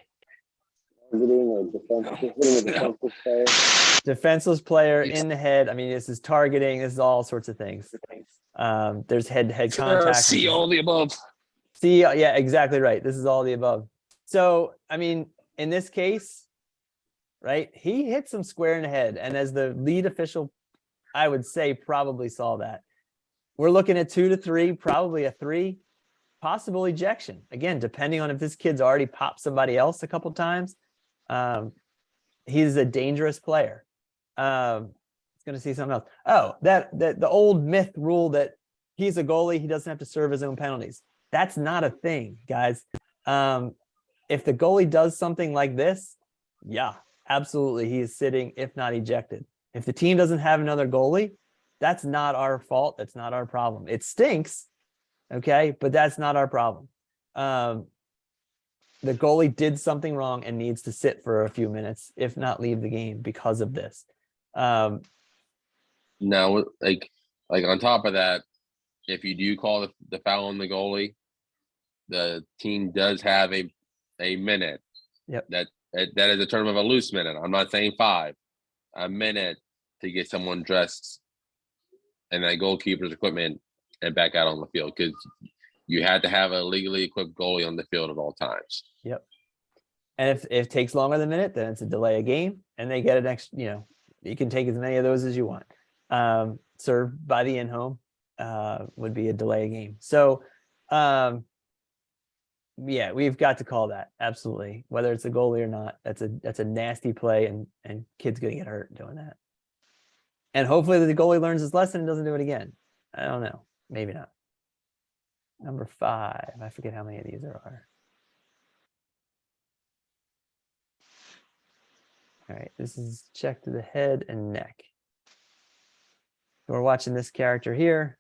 Targeting or hitting a defensive player. Defenseless player in the head. I mean, this is targeting. This is all sorts of things. There's head-to-head contact. See all the above. See, yeah, exactly right. This is all the above. So, I mean, in this case, right, he hits him square in the head. And as the lead official, I would say probably saw that. We're looking at 2 to 3, probably a 3, possible ejection. Again, depending on if this kid's already popped somebody else a couple times. He's a dangerous player. It's going to see something else. Oh, the old myth rule that he's a goalie, he doesn't have to serve his own penalties. That's not a thing, guys. If the goalie does something like this, yeah, absolutely, he is sitting, if not ejected. If the team doesn't have another goalie, that's not our fault. That's not our problem. It stinks, okay, but that's not our problem. The goalie did something wrong and needs to sit for a few minutes, if not leave the game because of this. Now, like on top of that, if you do call the foul on the goalie, the team does have a minute. Yep. That is a term of a loose minute. I'm not saying 5. A minute to get someone dressed and that goalkeeper's equipment and back out on the field, because you had to have a legally equipped goalie on the field at all times. Yep. And if it takes longer than a minute, then it's a delay of game, and they get an extra. You can take as many of those as you want. Served by the in-home would be a delay of game. So yeah, we've got to call that. Absolutely. Whether it's a goalie or not, that's a nasty play, and kids gonna get hurt doing that. And hopefully the goalie learns his lesson and doesn't do it again. I don't know. Maybe not. Number 5. I forget how many of these there are. All right, this is check to the head and neck. So we're watching this character here.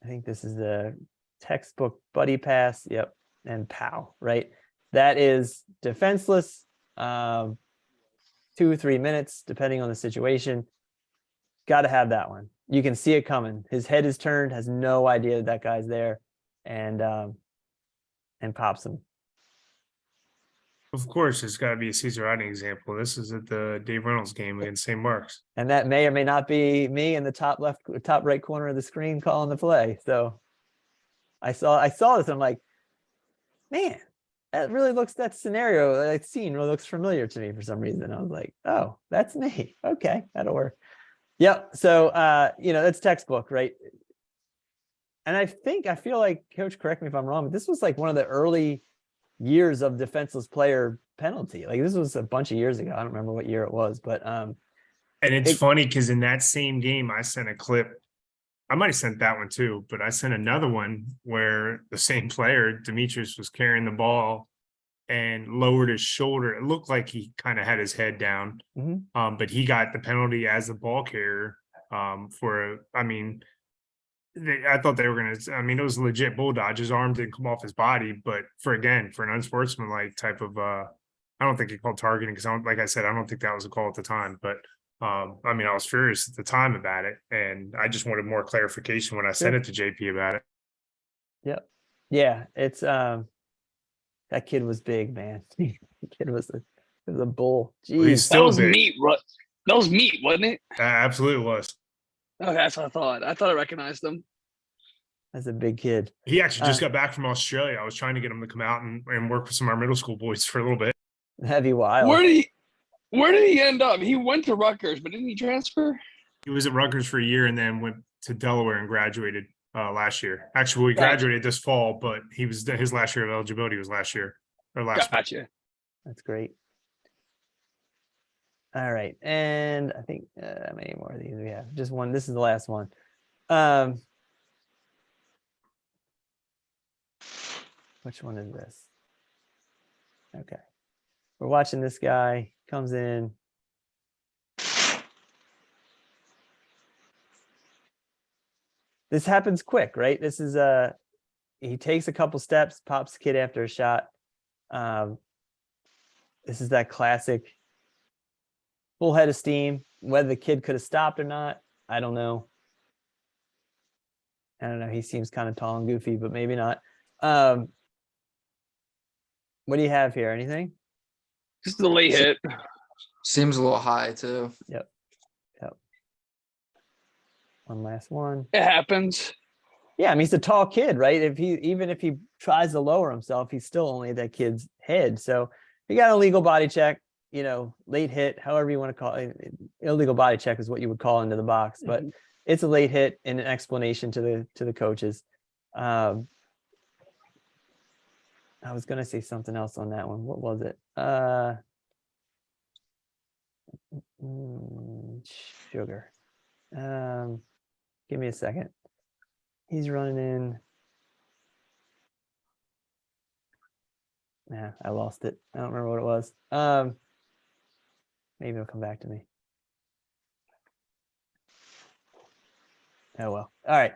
I think this is the textbook buddy pass. Yep. And pow, right? That is defenseless. 2 or 3 minutes, depending on the situation. Got to have that one. You can see it coming. His head is turned, has no idea that guy's there, and pops him. Of course, it's got to be a Caesar Riding example. This is at the Dave Reynolds game against St. Mark's. And that may or may not be me in the top right corner of the screen calling the play. So I saw this. And I'm like, man, that scenario, that scene really looks familiar to me for some reason. I was like, oh, that's me. Okay, that'll work. Yep. So, that's textbook, right? And I feel like, Coach, correct me if I'm wrong, but this was like one of the early years of defenseless player penalty. Like this was a bunch of years ago. I don't remember what year it was, but and it's funny because in that same game, I sent a clip. I might have sent that one too, but I sent another one where the same player, Demetrius, was carrying the ball and lowered his shoulder. It looked like he kind of had his head down, but he got the penalty as the ball carrier. I thought they were going to, it was a legit bull dodge. His arm didn't come off his body, but for an unsportsmanlike type of, I don't think he called targeting because like I said, I don't think that was a call at the time, but I was furious at the time about it. And I just wanted more clarification when I sent it to JP about it. Yep. Yeah. It's, that kid was big, man. The kid was a bull. Jeez. Well, he's still that was big. meat. That was meat, wasn't it? Absolutely was. Okay, that's what I thought. I thought I recognized him. That's a big kid. He actually just got back from Australia. I was trying to get him to come out and work with some of our middle school boys for a little bit. Heavy wild. Where did he end up? He went to Rutgers, but didn't he transfer? He was at Rutgers for a year and then went to Delaware and graduated last year. Actually, we graduated this fall, but his last year of eligibility was last year or last. Gotcha. That's great. All right, and I think how many more of these we have? Just one. This is the last one. Which one is this? Okay, we're watching this guy comes in. This happens quick, right? This is he takes a couple steps, pops the kid after a shot. This is that classic full head of steam. Whether the kid could have stopped or not, I don't know. He seems kind of tall and goofy, but maybe not. What do you have here? Anything? Just a late hit. Seems a little high too. Yep. One last one. It happens. Yeah, he's a tall kid, right? Even if he tries to lower himself, he's still only that kid's head. So he got a legal body check, late hit, however you want to call it. Illegal body check is what you would call into the box, but it's a late hit and an explanation to the coaches. I was going to say something else on that one. What was it? Sugar. Give me a second. He's running in. Yeah, I lost it. I don't remember what it was. Maybe it'll come back to me. Oh well. All right.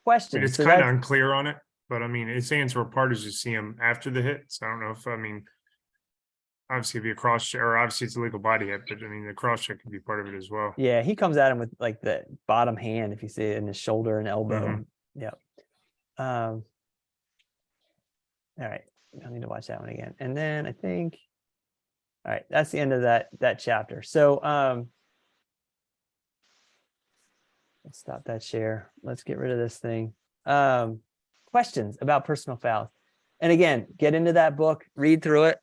Questions. It's kind of unclear on it, but it's answer a part is you see him after the hit. So I don't know if obviously it'd be a cross check, or obviously it's a legal body hit, but the cross check could be part of it as well. Yeah, he comes at him with like the bottom hand, if you see it, in his shoulder and elbow. Yep. All right. I need to watch that one again. And then I think, all right, that's the end of that chapter. So let's stop that share. Let's get rid of this thing. Questions about personal fouls. And again, get into that book, read through it.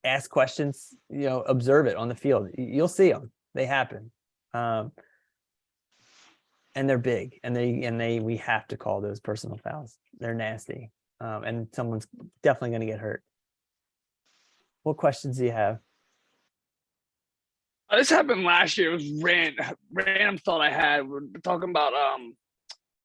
Ask questions, observe it on the field. You'll see them. They happen. and they're big, and we have to call those personal fouls. They're nasty. And someone's definitely going to get hurt. What questions do you have? This happened last year. It was random thought I had. We're talking about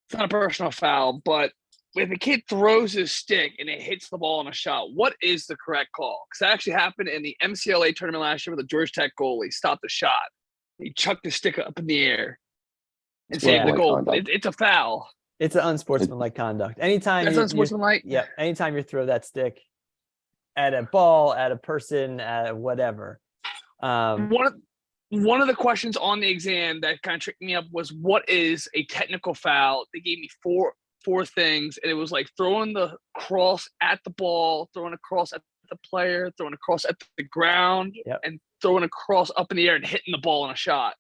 it's not a personal foul, but if a kid throws his stick and it hits the ball on a shot, what is the correct call? Because that actually happened in the MCLA tournament last year with the Georgia Tech goalie stopped the shot. He chucked his stick up in the air and saved the goal. But it's a foul. It's an unsportsmanlike conduct. Anytime That's unsportsmanlike. Yeah, anytime you throw that stick at a ball, at a person, at whatever. One of the questions on the exam that kind of tricked me up was, what is a technical foul? They gave me four things, and it was like throwing the cross at the ball, throwing a cross at the player, throwing a cross at the ground, and throwing a cross up in the air and hitting the ball on a shot.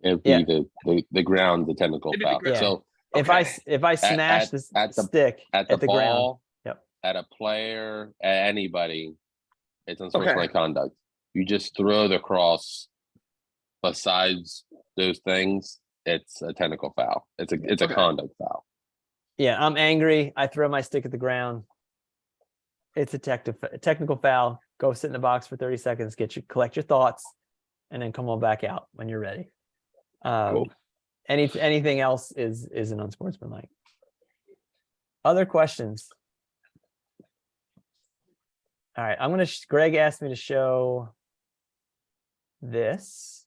It'd be the ground, the technical foul. So if I smash the stick at the ball, ground, at a player, at anybody, it's unsportsmanlike conduct. You just throw the cross. Besides those things, it's a technical foul. It's a conduct foul. Yeah, I'm angry. I throw my stick at the ground. It's a technical foul. Go sit in the box for 30 seconds. Collect your thoughts, and then come on back out when you're ready. Cool. Anything else is an unsportsmanlike. Other questions? All right, Greg asked me to show this.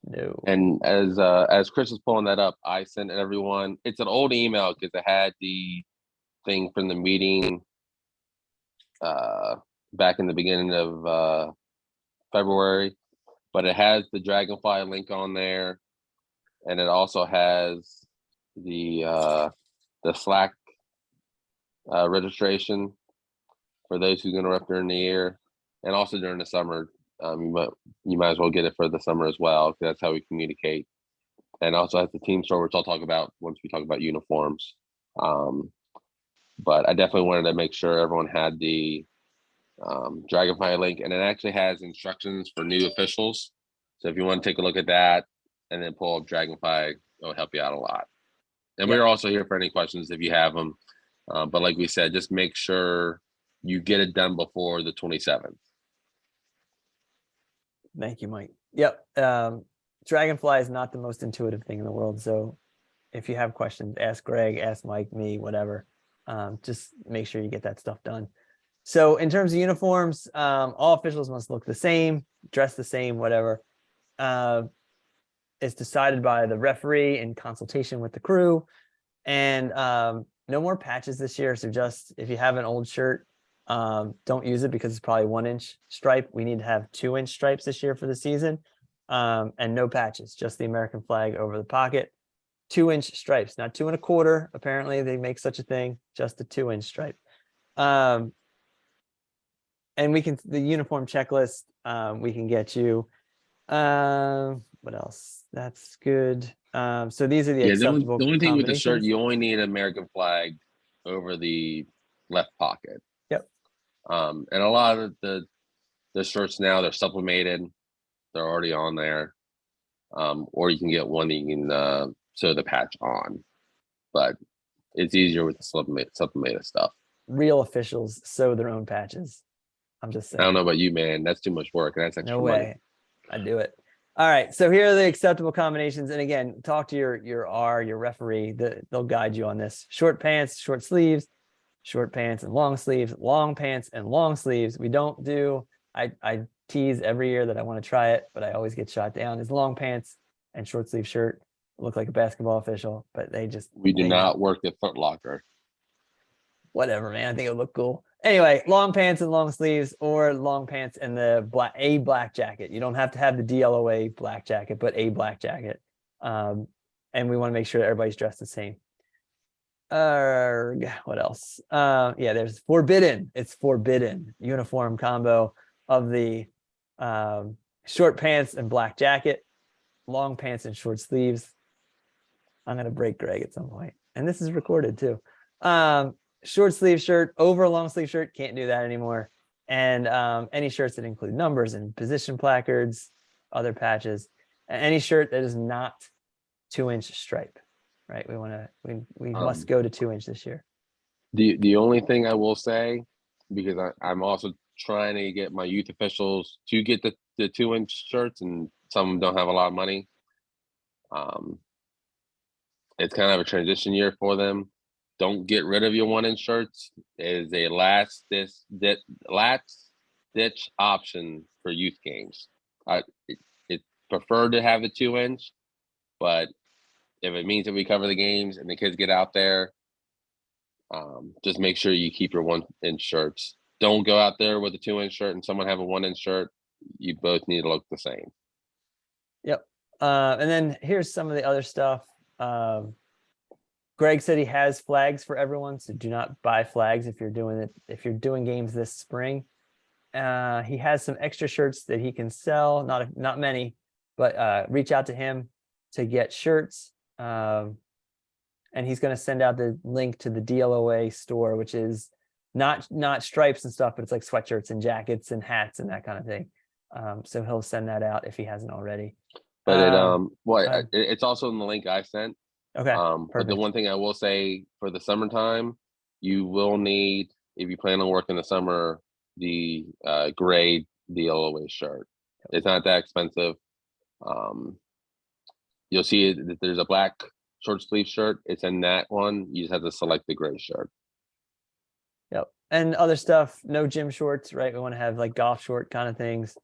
No. And as Chris is pulling that up, I sent everyone. It's an old email because it had the thing from the meeting back in the beginning of February, but it has the Dragonfly link on there, and it also has the Slack registration for those who's going to rep during the year, and also during the summer. You might as well get it for the summer as well, because that's how we communicate. And also at the team store, which I'll talk about once we talk about uniforms. But I definitely wanted to make sure everyone had the Dragonfly link, and it actually has instructions for new officials. So if you want to take a look at that and then pull up Dragonfly, it'll help you out a lot. And we're also here for any questions if you have them. But like we said, just make sure you get it done before the 27th. Thank you, Mike. Yep. Dragonfly is not the most intuitive thing in the world. So if you have questions, ask Greg, ask Mike, me, whatever. Just make sure you get that stuff done. So in terms of uniforms, all officials must look the same, dress the same, whatever. It's decided by the referee in consultation with the crew. And no more patches this year. So just if you have an old shirt, don't use it because it's probably 1-inch stripe. We need to have 2-inch stripes this year for the season. And no patches, just the American flag over the pocket. 2-inch stripes, not 2 1/4. Apparently they make such a thing, just a 2-inch stripe. And the uniform checklist, we can get you. What else? That's good. So these are the acceptable. The only thing with the shirt, you only need an American flag over the left pocket. And a lot of the shirts now, they're sublimated. They're already on there. Or you can get one that you can sew the patch on. But it's easier with the sublimated stuff. Real officials sew their own patches. I'm just saying. I don't know about you, man. That's too much work. And that's extra no way. Money. I do it. All right. So here are the acceptable combinations. And again, talk to your referee. They'll guide you on this. Short pants, short sleeves. Short pants and long sleeves, long pants and long sleeves. We don't do, I tease every year that I want to try it, but I always get shot down, is long pants and short sleeve shirt. Look like a basketball official, but we do not work at Foot Locker. Whatever, man. I think it would look cool. Anyway, long pants and long sleeves, or long pants and the black jacket. You don't have to have the DLOA black jacket, but a black jacket. And we want to make sure that everybody's dressed the same. What else? There's forbidden. It's forbidden uniform combo of the short pants and black jacket, long pants and short sleeves. I'm gonna break Greg at some point, and this is recorded too. Short sleeve shirt over a long sleeve shirt, can't do that anymore. And any shirts that include numbers and position placards, other patches, any shirt that is not 2-inch stripe. right? We Um, must go to 2-inch this year. The only thing I will say, because I'm also trying to get my youth officials to get the 2-inch shirts, and some of them don't have a lot of money. It's kind of a transition year for them. Don't get rid of your 1-inch shirts. It is a last ditch option for youth games. It's preferred to have the 2-inch, but if it means that we cover the games and the kids get out there, just make sure you keep your 1-inch shirts. Don't go out there with a 2-inch shirt and someone have a 1-inch shirt. You both need to look the same. Yep. And then here's some of the other stuff. Greg said he has flags for everyone, so do not buy flags if you're doing games this spring. He has some extra shirts that he can sell, not many, but reach out to him to get shirts. And he's going to send out the link to the DLOA store, which is not stripes and stuff, but it's like sweatshirts and jackets and hats and that kind of thing. So he'll send that out if he hasn't already. But it's also in the link I sent. Okay. But the Perfect. one thing I will say for the summertime, you will need, if you plan on working the summer, the gray DLOA shirt. It's not that expensive. You'll see that there's a black short sleeve shirt. It's in that one. You just have to select the gray shirt. Yep. And other stuff, no gym shorts, right? We want to have like golf short kind of things.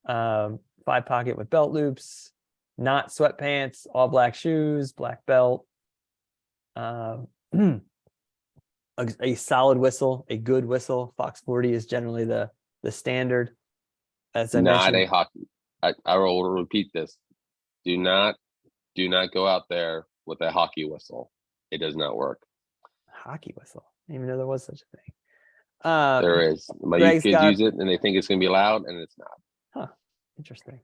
5-pocket with belt loops, not sweatpants, all black shoes, black belt. A solid whistle, a good whistle. Fox 40 is generally the standard. As I Not mentioned, a hockey. I will repeat this. Do not go out there with a hockey whistle. It does not work. hockey whistle. I didn't even know there was such a thing. There is. My youth Greg's kids got- use it and they think it's going to be loud, and it's not. Interesting.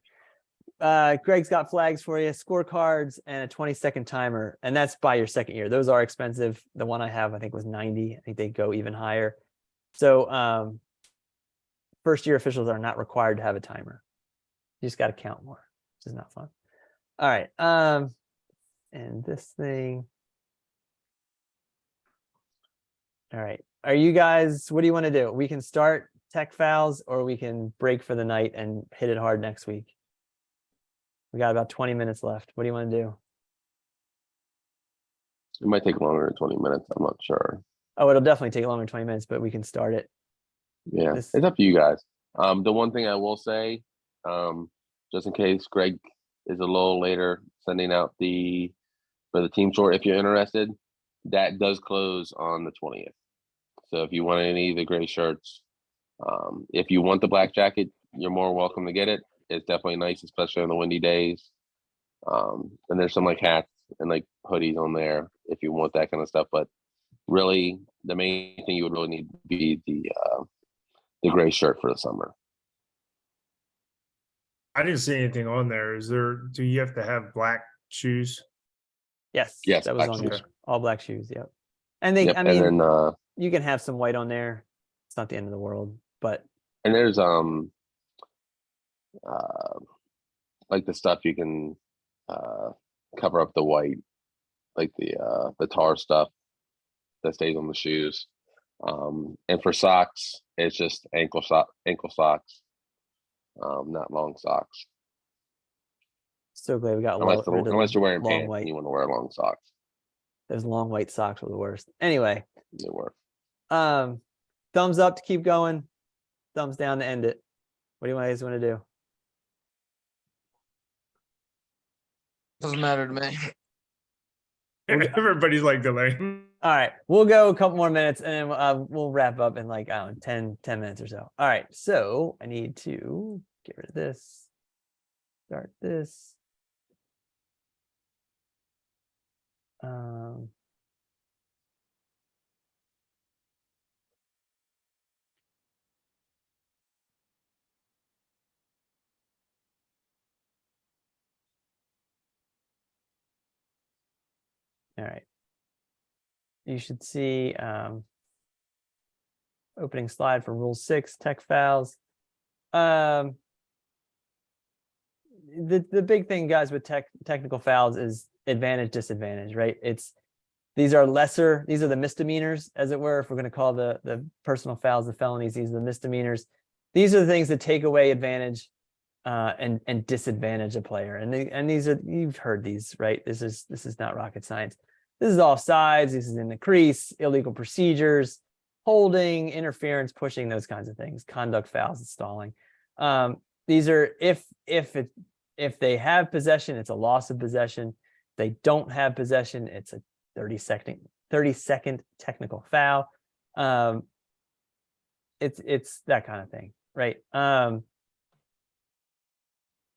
Greg's got flags for you, scorecards, and a 20-second timer, and that's by your second year. Those are expensive. The one I have, I think, was 90. I think they go even higher. So first year officials are not required to have a timer. You just got to count more, which is not fun. All right. And this thing. All right. Are you guys, what do you want to do? We can start tech fouls, or we can break for the night and hit it hard next week. We got about 20 minutes left. What do you want to do? It might take longer than 20 minutes. I'm not sure. Oh, it'll definitely take longer than 20 minutes, but we can start it. Yeah, This- it's up to you guys. The one thing I will say, just in case Greg is a little later sending out for the team short, if you're interested, that does close on the 20th. So if you want any of the gray shirts, if you want the black jacket, you're more welcome to get it. It's definitely nice, especially on the windy days. And there's some like hats and like hoodies on there if you want that kind of stuff. But really, the main thing you would really need to be the gray shirt for the summer. I didn't see anything on there. Do you have to have black shoes? Yes. Yes, That was black on there. shoes. All black shoes. Yep. And they, Yep, I mean, and then you can have some white on there. It's not the end of the world, but and there's like the stuff you can cover up the white, like the tar stuff that stays on the shoes. And for socks, it's just ankle socks, not long socks. so glad we got Unless rid of unless the you're wearing long pants white. and you want to wear long socks, Those long white socks were the worst. Anyway, they work. thumbs up to keep going. Thumbs down to end it. What do you guys want to do? Doesn't matter to me. Everybody's like delaying. All right, we'll go a couple more minutes and then we'll wrap up in like, I don't know, 10 minutes or so. All right, so I need to get rid of this. Start this. All right. You should see opening slide for Rule 6, tech fouls. The big thing, guys, with technical fouls is advantage, disadvantage, right? These are the misdemeanors, as it were. If we're going to call the personal fouls the felonies, these are the misdemeanors. These are the things that take away advantage and disadvantage a player. And these are, you've heard these, right? This is not rocket science. This is offsides. This is in the crease, illegal procedures, holding, interference, pushing, those kinds of things, conduct fouls, and stalling. These are if they have possession, it's a loss of possession. If they don't have possession, it's a 30-second technical foul. It's that kind of thing, right?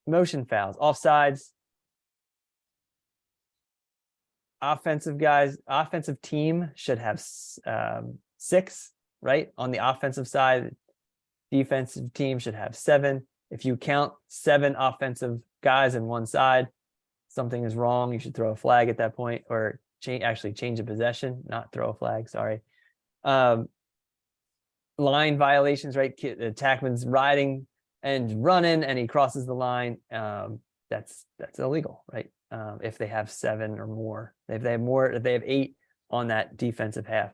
Motion fouls, offsides. Offensive team should have 6, right? On the offensive side, defensive team should have 7. If you count 7 offensive guys in one side, something is wrong. You should throw a flag at that point, or actually change a possession, not throw a flag. Sorry. Line violations, right? The attackman's riding and running, and he crosses the line. That's illegal, right? If they have 7 or more, if they have 8 on that defensive half.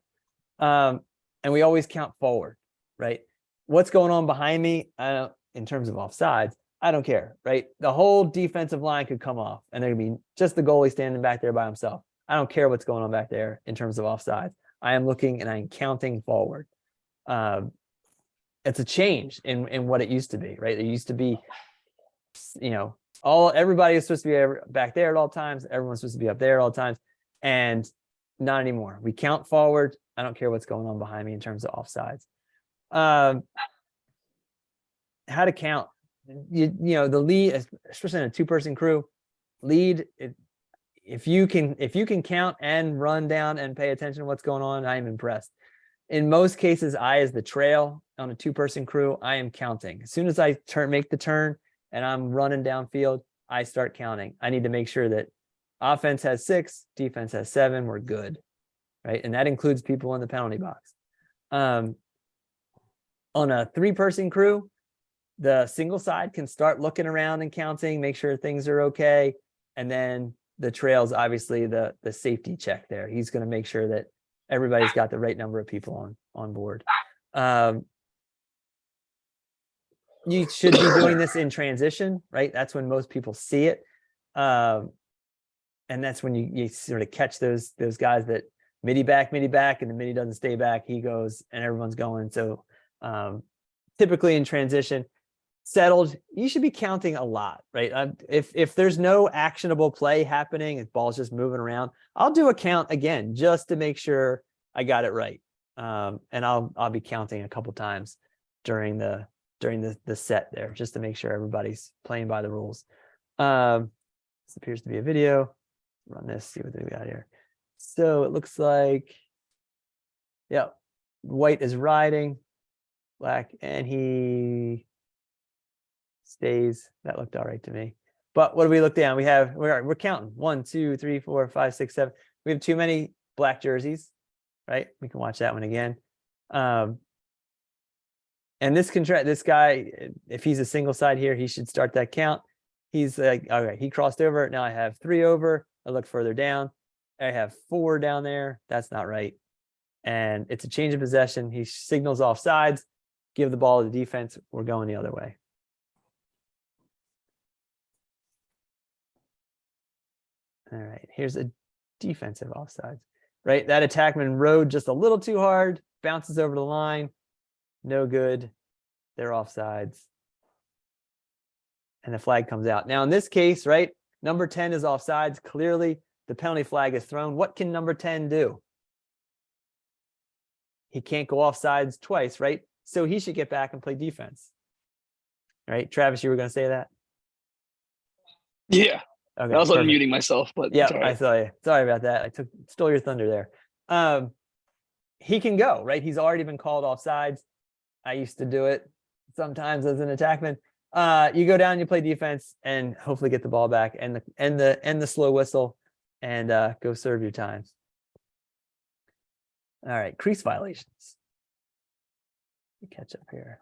And we always count forward, right? What's going on behind me? In terms of offsides, I don't care, right? The whole defensive line could come off, and there'd be just the goalie standing back there by himself. I don't care what's going on back there in terms of offsides. I am looking and I'm counting forward. It's a change in what it used to be, right? It used to be, everybody is supposed to be back there at all times. Everyone's supposed to be up there at all times, and not anymore. We count forward. I don't care what's going on behind me in terms of offsides. How to count? The lead, especially in a 2-person crew, lead. If you can count and run down and pay attention to what's going on, I am impressed. In most cases, I, as the trail on a 2-person crew, I am counting. As soon as I make the turn and I'm running downfield, I start counting. I need to make sure that offense has 6, defense has 7. We're good, right? And that includes people in the penalty box. On a 3-person crew, the single side can start looking around and counting, make sure things are okay, and then the trail's obviously the safety check there. He's going to make sure that everybody's got the right number of people on board. You should be doing this in transition, right? That's when most people see it. And that's when you sort of catch those guys that midi back, and the midi doesn't stay back. He goes and everyone's going. So typically in transition, settled, you should be counting a lot, right? If there's no actionable play happening, if ball's just moving around, I'll do a count again just to make sure I got it right. And I'll be counting a couple times during the set there, just to make sure everybody's playing by the rules. This appears to be a video. Run this, see what we got here. So it looks like, yeah, white is riding, black, and he stays. That looked all right to me. But what do we look down? We're counting 1, 2, 3, 4, 5, 6, 7. We have too many black jerseys, right? We can watch that one again. And this guy, if he's a single side here, he should start that count. He's like, all right, he crossed over. Now I have 3 over. I look further down. I have 4 down there. That's not right. And it's a change of possession. He signals off sides, give the ball to the defense. We're going the other way. All right, here's a defensive offsides, right? That attackman rode just a little too hard, bounces over the line. No good. They're offsides. And the flag comes out. Now, in this case, right, number 10 is offsides. Clearly, the penalty flag is thrown. What can number 10 do? He can't go offsides twice, right? So he should get back and play defense. Right? Travis, you were going to say that? Yeah. Okay, I was perfect. unmuting myself, but Yeah, it's all right. I saw you. Sorry about that. I stole your thunder there. He can go, right? He's already been called offsides. I used to do it sometimes as an attackman. You go down, you play defense, and hopefully get the ball back, and the slow whistle, and go serve your time. All right, crease violations. Let me catch up here.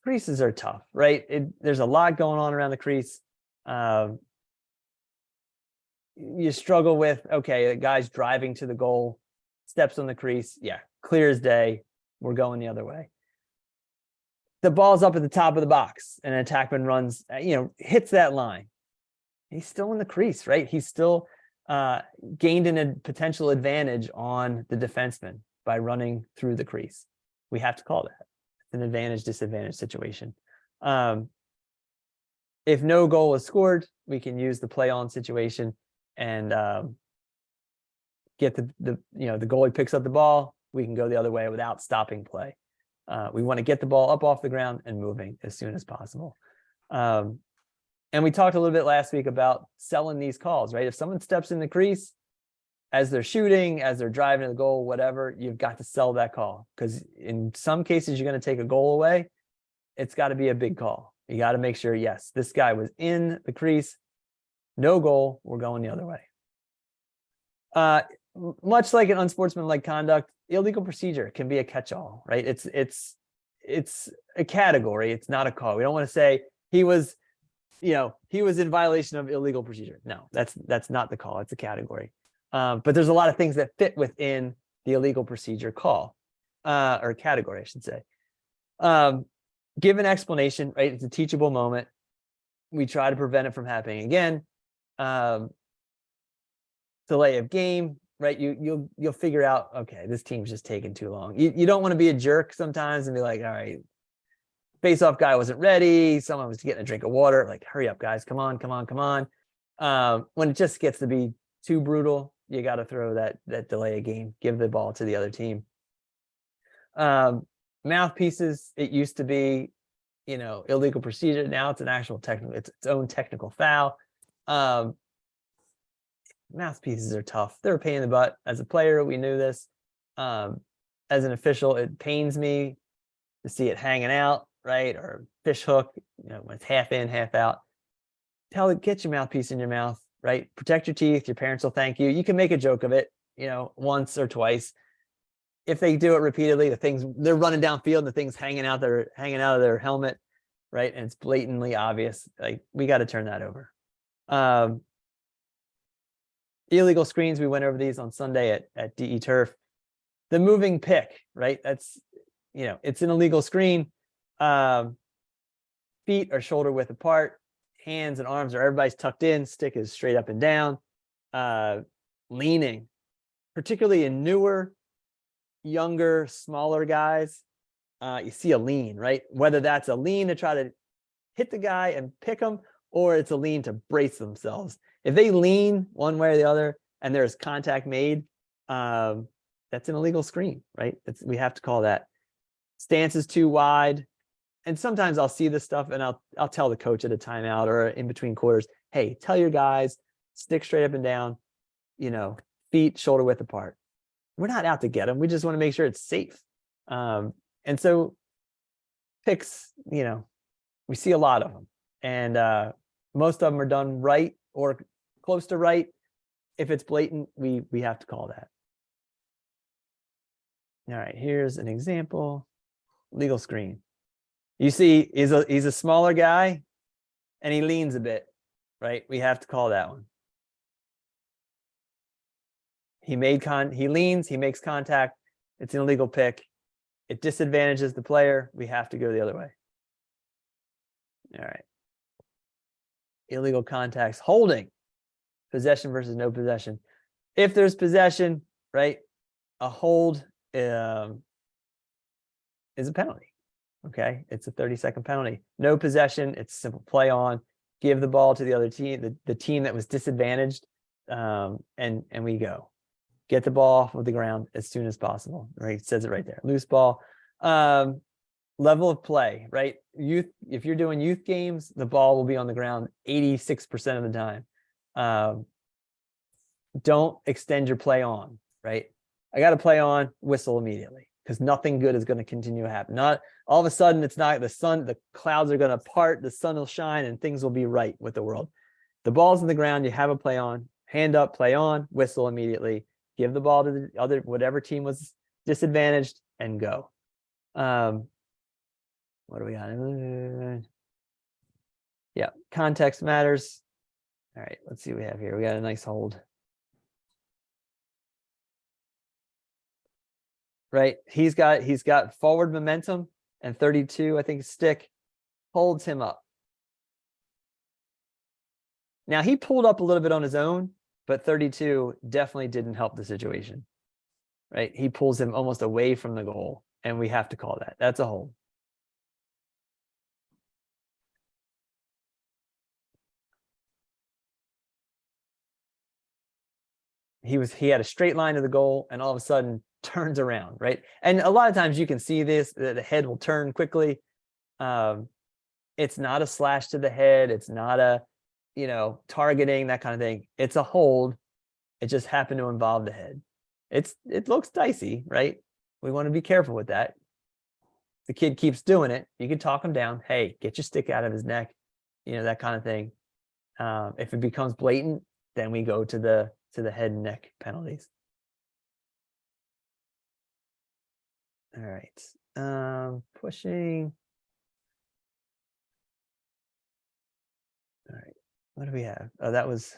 creases are tough, right? There's a lot going on around the crease. You struggle with, okay, the guy's driving to the goal, steps on the crease. Yeah, clear as day. We're going the other way. The ball's up at the top of the box and an attackman runs, hits that line. He's still in the crease, right? He's still gained a potential advantage on the defenseman by running through the crease. We have to call that. It's an advantage-disadvantage situation. If no goal is scored, we can use the play-on situation and get the goalie picks up the ball. We can go the other way without stopping play. We want to get the ball up off the ground and moving as soon as possible. And we talked a little bit last week about selling these calls, right? If someone steps in the crease as they're shooting, as they're driving to the goal, whatever, you've got to sell that call, because in some cases you're going to take a goal away. It's got to be a big call. You got to make sure, yes, this guy was in the crease, no goal, we're going the other way. Much like an unsportsmanlike conduct, illegal procedure can be a catch-all, right? It's a category. It's not a call. We don't want to say he was in violation of illegal procedure. No, that's not the call. It's a category. But there's a lot of things that fit within the illegal procedure call, or category, I should say. Give an explanation, right? It's a teachable moment. We try to prevent it from happening again. Delay of game, right? You'll figure out, okay, this team's just taking too long. You don't want to be a jerk sometimes and be like, all right, face-off guy wasn't ready. Someone was getting a drink of water. Like, hurry up, guys. Come on. When it just gets to be too brutal, you got to throw that delay of game, give the ball to the other team. Mouthpieces, it used to be, illegal procedure. Now it's an actual it's its own technical foul. Mouthpieces are tough. They're a pain in the butt. As a player, we knew this. As an official, it pains me to see it hanging out, right? Or fish hook, when it's half in, half out. Tell it, get your mouthpiece in your mouth, right? Protect your teeth. Your parents will thank you. You can make a joke of it, once or twice. If they do it repeatedly, they're running downfield and the thing's hanging out of their helmet, right? And it's blatantly obvious. Like, we got to turn that over. Illegal screens, we went over these on Sunday at DE Turf. The moving pick, right? That's, it's an illegal screen. Feet are shoulder width apart. Hands and arms everybody's tucked in. Stick is straight up and down. Leaning, particularly in newer, younger, smaller guys, you see a lean, right? Whether that's a lean to try to hit the guy and pick him, or it's a lean to brace themselves. If they lean one way or the other and there's contact made, that's an illegal screen, right? We have to call that. Stance is too wide. And sometimes I'll see this stuff and I'll tell the coach at a timeout or in between quarters, hey, tell your guys, stick straight up and down, feet shoulder width apart. We're not out to get them. We just want to make sure it's safe. And so picks, we see a lot of them. And most of them are done right or close to right. If it's blatant, we have to call that. All right, here's an example. Legal screen. You see, he's a smaller guy and he leans a bit, right? We have to call that one. He leans, he makes contact. It's an illegal pick. It disadvantages the player. We have to go the other way. All right. Illegal contacts, holding, possession versus no possession. If there's possession, right, a hold is a penalty. Okay, it's a 30-second penalty. No possession, it's simple play on. Give the ball to the other team, the team that was disadvantaged, and we go. Get the ball off of the ground as soon as possible. Right, it says it right there. Loose ball. Level of play, right? If you're doing youth games, the ball will be on the ground 86% of the time. Don't extend your play on, right? I got to play on, whistle immediately, because nothing good is going to continue to happen. Not all of a sudden, it's not the clouds are going to part, the sun will shine, and things will be right with the world. The ball's in the ground, you have a play on, hand up, play on, whistle immediately, give the ball to the other, whatever team was disadvantaged, and go. What do we got? Yeah, context matters. All right, let's see what we have here. We got a nice hold. Right, he's got forward momentum, and 32, I think, stick holds him up. Now he pulled up a little bit on his own, but 32 definitely didn't help the situation. Right, he pulls him almost away from the goal, and we have to call that. That's a hold. He had a straight line to the goal, and all of a sudden turns around, right? And a lot of times you can see this, the head will turn quickly. It's not a slash to the head. It's not a, targeting, that kind of thing. It's a hold. It just happened to involve the head. It looks dicey, right? We want to be careful with that. The kid keeps doing it. You can talk him down. Hey, get your stick out of his neck, that kind of thing. If it becomes blatant, then we go to the head and neck penalties. All right. Pushing. All right. What do we have? Oh, that was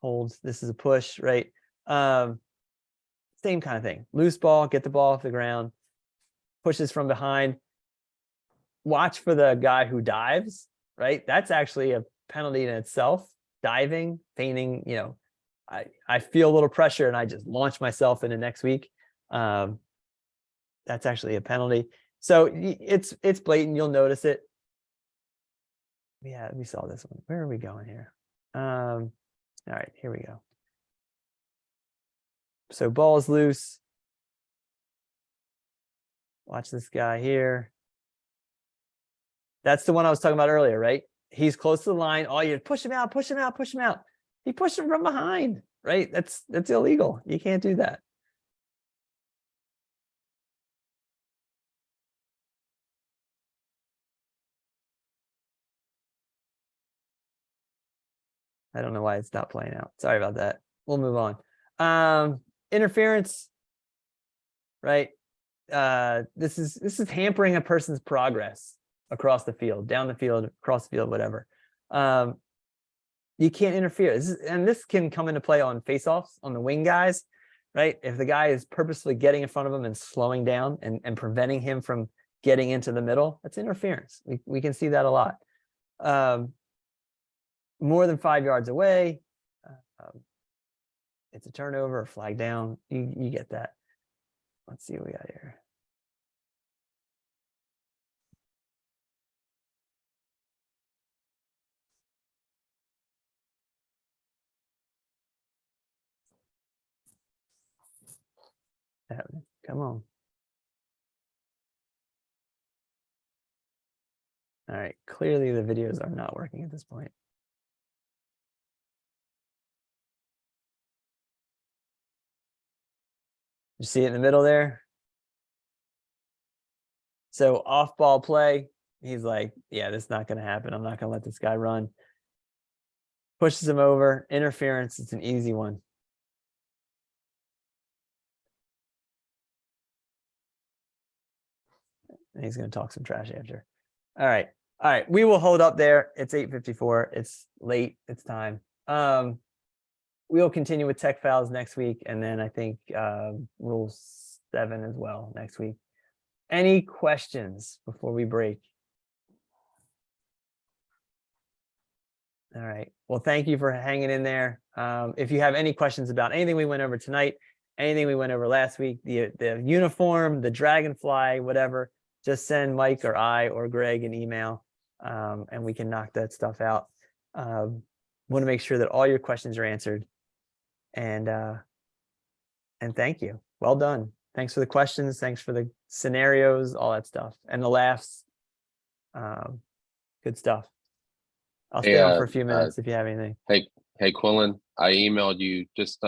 holds. This is a push, right? Same kind of thing. Loose ball, get the ball off the ground, pushes from behind. Watch for the guy who dives, right? That's actually a penalty in itself. Diving, feigning, I feel a little pressure and I just launch myself into next week. That's actually a penalty. So it's blatant. You'll notice it. Yeah, we saw this one. Where are we going here? All right, here we go. So ball's loose. Watch this guy here. That's the one I was talking about earlier, right? He's close to the line. All you push him out, push him out, push him out. He pushed him from behind, right? That's illegal. You can't do that. I don't know why it's not playing out. Sorry about that. We'll move on. Interference, right? This is hampering a person's progress across the field, down the field, across the field, whatever. You can't interfere. This can come into play on face-offs, on the wing guys, right? If the guy is purposely getting in front of him and slowing down and preventing him from getting into the middle, that's interference. We can see that a lot. More than 5 yards away, it's a turnover or flag down. You get that. Let's see what we got here. Come on. All right, clearly the videos are not working at this point. You see it in the middle there? So off ball play, he's like, yeah, this is not going to happen. I'm not going to let this guy run. Pushes him over. Interference, it's an easy one. And he's going to talk some trash after. All right. All right. We will hold up there. It's 8:54. It's late. It's time. We'll continue with tech files next week. And then I think rule 7 as well next week. Any questions before we break? All right. Well, thank you for hanging in there. If you have any questions about anything we went over tonight, anything we went over last week, the uniform, the dragonfly, whatever, just send Mike or I or Greg an email, and we can knock that stuff out. Want to make sure that all your questions are answered. And thank you. Well done. Thanks for the questions. Thanks for the scenarios, all that stuff, and the laughs. Good stuff. I'll stay on for a few minutes if you have anything. Hey, Quillen, I emailed you just